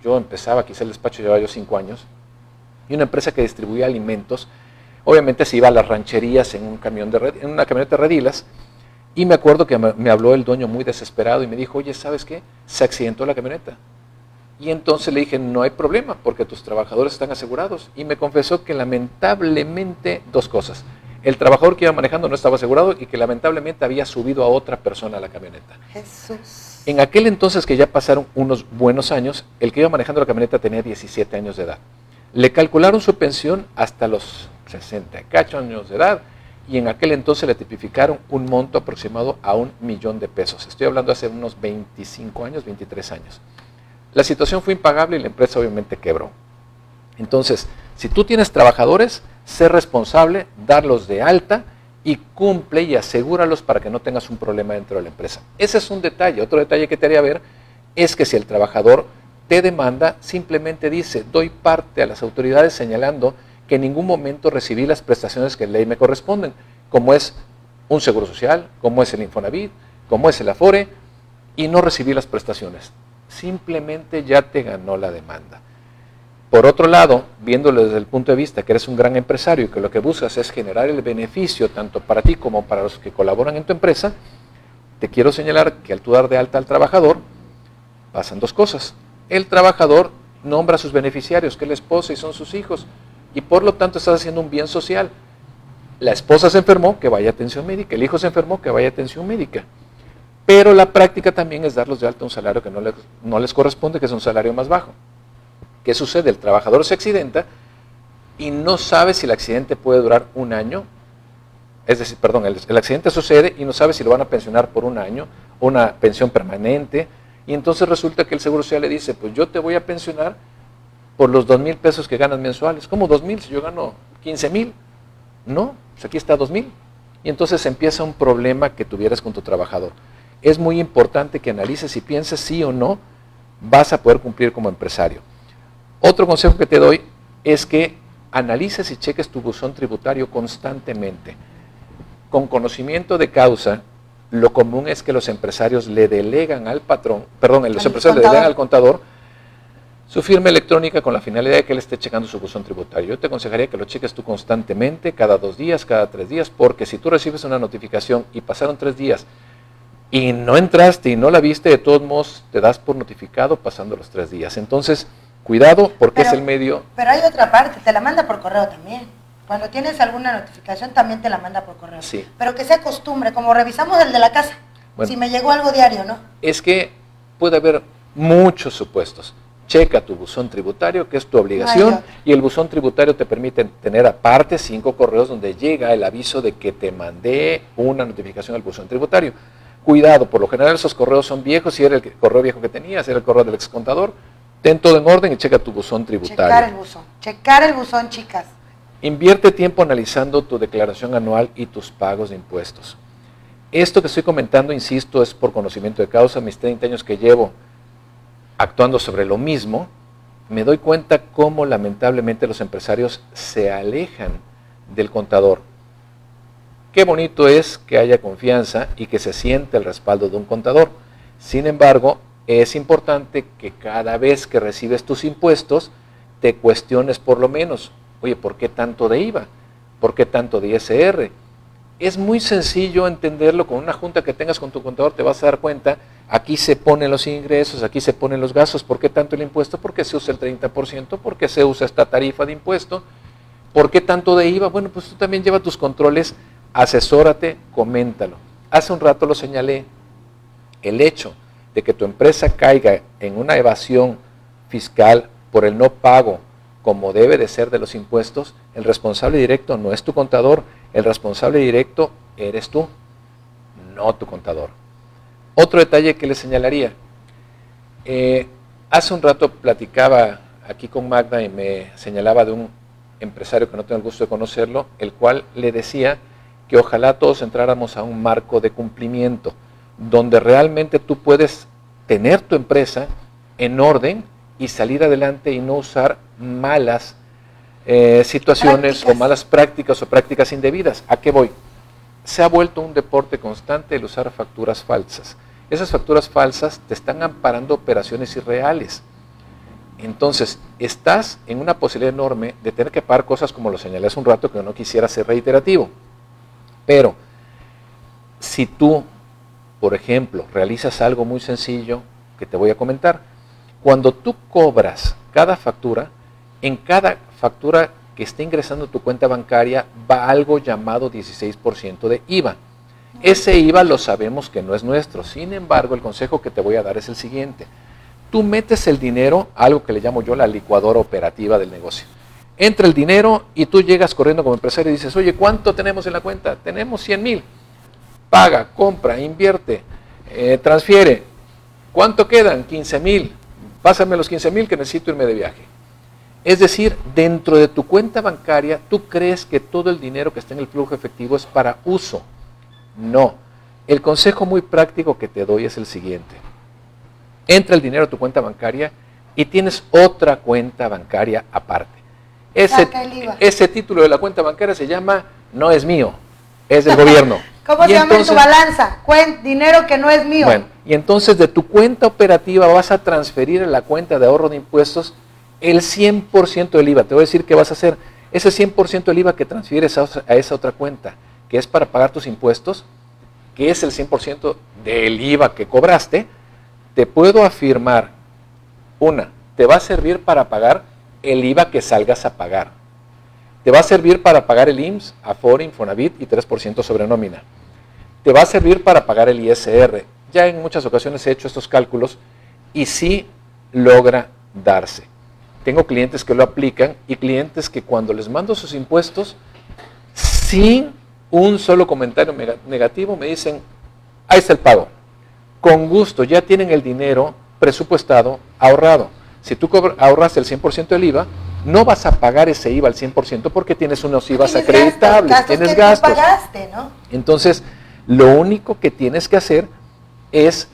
yo empezaba, quizá el despacho llevaba yo 5 años, y una empresa que distribuía alimentos, obviamente se iba a las rancherías en una camioneta de redilas, y me acuerdo que me habló el dueño muy desesperado y me dijo, oye, ¿sabes qué? Se accidentó la camioneta. Y entonces le dije, no hay problema, porque tus trabajadores están asegurados. Y me confesó que lamentablemente, dos cosas. El trabajador que iba manejando no estaba asegurado y que lamentablemente había subido a otra persona a la camioneta. Jesús. En aquel entonces, que ya pasaron unos buenos años, el que iba manejando la camioneta tenía 17 años de edad. Le calcularon su pensión hasta los 68 años de edad y en aquel entonces le tipificaron un monto aproximado a $1,000,000 de pesos. Estoy hablando hace unos 25 años, 23 años. La situación fue impagable y la empresa obviamente quebró. Entonces, si tú tienes trabajadores, sé responsable, darlos de alta y cumple y asegúralos para que no tengas un problema dentro de la empresa. Ese es un detalle. Otro detalle que te haría ver es que si el trabajador te demanda, simplemente dice, doy parte a las autoridades señalando que en ningún momento recibí las prestaciones que en ley me corresponden, como es un seguro social, como es el Infonavit, como es el Afore, y no recibí las prestaciones. Simplemente ya te ganó la demanda. Por otro lado, viéndolo desde el punto de vista que eres un gran empresario y que lo que buscas es generar el beneficio tanto para ti como para los que colaboran en tu empresa, te quiero señalar que al tú dar de alta al trabajador, pasan dos cosas. El trabajador nombra a sus beneficiarios, que es la esposa y son sus hijos, y por lo tanto estás haciendo un bien social. La esposa se enfermó, que vaya a atención médica, el hijo se enfermó, que vaya a atención médica. Pero la práctica también es darlos de alta a un salario que no les corresponde, que es un salario más bajo. ¿Qué sucede? El trabajador se accidenta y no sabe si el accidente puede durar un año. Es decir, perdón, el accidente sucede y no sabe si lo van a pensionar por un año, o una pensión permanente. Y entonces resulta que el Seguro Social le dice, pues yo te voy a pensionar por los 2,000 pesos que ganas mensuales. ¿Cómo 2,000 si yo gano 15,000? No, pues aquí está 2,000. Y entonces empieza un problema que tuvieras con tu trabajador. Es muy importante que analices y pienses si o no vas a poder cumplir como empresario. Otro consejo que te doy es que analices y cheques tu buzón tributario constantemente. Con conocimiento de causa, lo común es que los empresarios le delegan al patrón, los empresarios le delegan al contador su firma electrónica con la finalidad de que él esté checando su buzón tributario. Yo te aconsejaría que lo cheques tú constantemente, cada 2 días, cada 3 días, porque si tú recibes una notificación y pasaron 3 días y no entraste y no la viste, de todos modos te das por notificado pasando los 3 días. Entonces, cuidado porque es el medio. Pero hay otra parte, te la manda por correo también. Cuando tienes alguna notificación también te la manda por correo. Sí. Pero que sea costumbre, como revisamos el de la casa. Bueno, si me llegó algo diario, ¿no? Es que puede haber muchos supuestos. checa tu buzón tributario, que es tu obligación, y el buzón tributario te permite tener aparte 5 correos donde llega el aviso de que te mandé una notificación al buzón tributario. Cuidado, por lo general esos correos son viejos, si era el correo viejo que tenías, era el correo del excontador, ten todo en orden y checa tu buzón tributario. Checar el buzón, chicas. Invierte tiempo analizando tu declaración anual y tus pagos de impuestos. Esto que estoy comentando, insisto, es por conocimiento de causa. Mis 30 años que llevo actuando sobre lo mismo, me doy cuenta cómo lamentablemente los empresarios se alejan del contador. Qué bonito es que haya confianza y que se siente el respaldo de un contador. Sin embargo, es importante que cada vez que recibes tus impuestos, te cuestiones por lo menos, oye, ¿por qué tanto de IVA? ¿Por qué tanto de ISR? Es muy sencillo entenderlo. Con una junta que tengas con tu contador te vas a dar cuenta, aquí se ponen los ingresos, aquí se ponen los gastos. ¿Por qué tanto el impuesto? Porque se usa el 30%, porque se usa esta tarifa de impuesto. ¿Por qué tanto de IVA? Bueno, pues tú también lleva tus controles, asesórate, coméntalo. Hace un rato lo señalé, el hecho de que tu empresa caiga en una evasión fiscal por el no pago como debe de ser de los impuestos, el responsable directo no es tu contador, el responsable directo eres tú, no tu contador. Otro detalle que le señalaría, hace un rato platicaba aquí con Magda y me señalaba de un empresario que no tengo el gusto de conocerlo, el cual le decía que ojalá todos entráramos a un marco de cumplimiento, donde realmente tú puedes tener tu empresa en orden y salir adelante y no usar malas situaciones o malas prácticas o prácticas indebidas. ¿A qué voy? Se ha vuelto un deporte constante el usar facturas falsas. Esas facturas falsas te están amparando operaciones irreales. Entonces, estás en una posibilidad enorme de tener que pagar cosas como lo señalé hace un rato, que no quisiera ser reiterativo. Pero, si tú, por ejemplo, realizas algo muy sencillo que te voy a comentar, cuando tú cobras cada factura, en cada factura que esté ingresando a tu cuenta bancaria va algo llamado 16% de IVA. Ese IVA lo sabemos que no es nuestro. Sin embargo, el consejo que te voy a dar es el siguiente. Tú metes el dinero, algo que le llamo yo la licuadora operativa del negocio. Entra el dinero y tú llegas corriendo como empresario y dices, oye, ¿cuánto tenemos en la cuenta? Tenemos 100,000. Paga, compra, invierte, transfiere. ¿Cuánto quedan? 15,000. Pásame los 15,000 que necesito irme de viaje. Es decir, dentro de tu cuenta bancaria, tú crees que todo el dinero que está en el flujo efectivo es para uso. No. El consejo muy práctico que te doy es el siguiente. Entra el dinero a tu cuenta bancaria y tienes otra cuenta bancaria aparte. Ese título de la cuenta bancaria se llama no es mío, es del gobierno. ¿Cómo se llama en tu balanza? Dinero que no es mío. Bueno, y entonces de tu cuenta operativa vas a transferir a la cuenta de ahorro de impuestos el 100% del IVA. Te voy a decir qué vas a hacer. Ese 100% del IVA que transfieres a esa otra cuenta, que es para pagar tus impuestos, que es el 100% del IVA que cobraste, te puedo afirmar, te va a servir para pagar el IVA que salgas a pagar. Te va a servir para pagar el IMSS, Afore, Infonavit y 3% sobre nómina. Te va a servir para pagar el ISR. Ya en muchas ocasiones he hecho estos cálculos y sí logra darse. Tengo clientes que lo aplican y clientes que cuando les mando sus impuestos, sin un solo comentario negativo, me dicen, ahí está el pago. Con gusto, ya tienen el dinero presupuestado, ahorrado. Si tú ahorras el 100% del IVA, no vas a pagar ese IVA al 100% porque tienes unos IVAs acreditables, tienes gastos. Pagaste, ¿no? Entonces, lo único que tienes que hacer es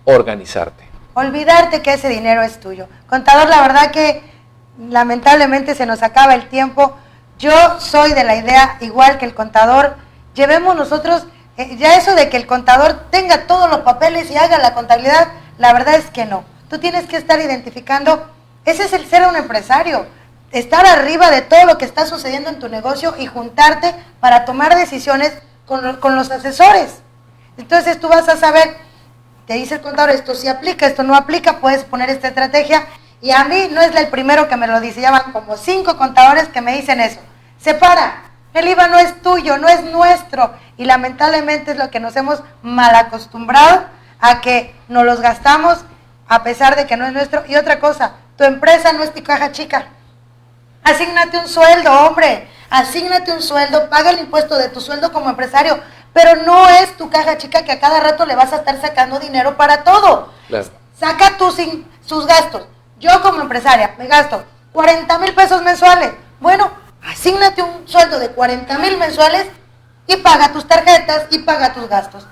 organizarte. Olvidarte que ese dinero es tuyo. Contador, la verdad que lamentablemente se nos acaba el tiempo. Yo soy de la idea, igual que el contador, llevemos nosotros, ya eso de que el contador tenga todos los papeles y haga la contabilidad, la verdad es que no. Tú tienes que estar identificando, ese es el ser un empresario, estar arriba de todo lo que está sucediendo en tu negocio y juntarte para tomar decisiones con los asesores. Entonces tú vas a saber, te dice el contador, esto sí aplica, esto no aplica, puedes poner esta estrategia. Y a mí no es el primero que me lo dice, ya van como 5 contadores que me dicen eso. Separa, el IVA no es tuyo, no es nuestro. Y lamentablemente es lo que nos hemos mal acostumbrado a que nos los gastamos a pesar de que no es nuestro. Y otra cosa, Tu empresa no es tu caja chica. Asígnate un sueldo, hombre. Asígnate un sueldo, paga el impuesto de tu sueldo como empresario, pero no es tu caja chica que a cada rato le vas a estar sacando dinero para todo. Claro. Saca sus gastos. Yo como empresaria me gasto 40,000 pesos mensuales. Bueno, asígnate un sueldo de 40,000 mensuales y paga tus tarjetas y paga tus gastos.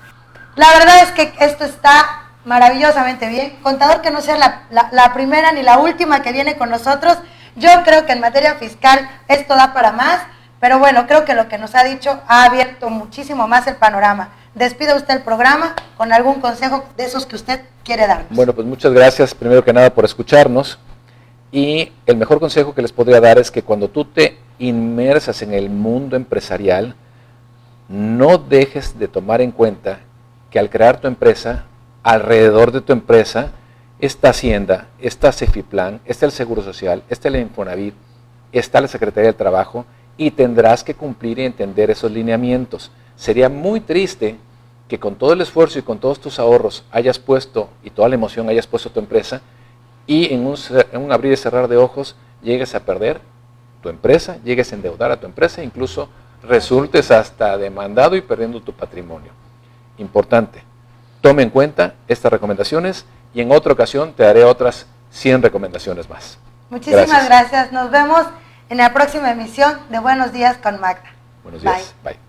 La verdad es que esto está maravillosamente bien. Contador, que no sea la primera ni la última que viene con nosotros. Yo creo que en materia fiscal esto da para más, pero bueno, creo que lo que nos ha dicho ha abierto muchísimo más el panorama. Despida usted el programa con algún consejo de esos que usted quiere darnos. Bueno, pues muchas gracias primero que nada por escucharnos, y el mejor consejo que les podría dar es que cuando tú te inmersas en el mundo empresarial, no dejes de tomar en cuenta que al crear tu empresa, alrededor de tu empresa está Hacienda, está Cefiplan, está el Seguro Social, está el Infonavit, está la Secretaría del Trabajo, y tendrás que cumplir y entender esos lineamientos. Sería muy triste que con todo el esfuerzo y con todos tus ahorros hayas puesto, y toda la emoción hayas puesto tu empresa, y en un abrir y cerrar de ojos llegues a perder tu empresa, llegues a endeudar a tu empresa, incluso resultes hasta demandado y perdiendo tu patrimonio. Importante, tome en cuenta estas recomendaciones, y en otra ocasión te daré otras 100 recomendaciones más. Muchísimas gracias. Nos vemos en la próxima emisión de Buenos Días con Magda. Buenos días. Bye.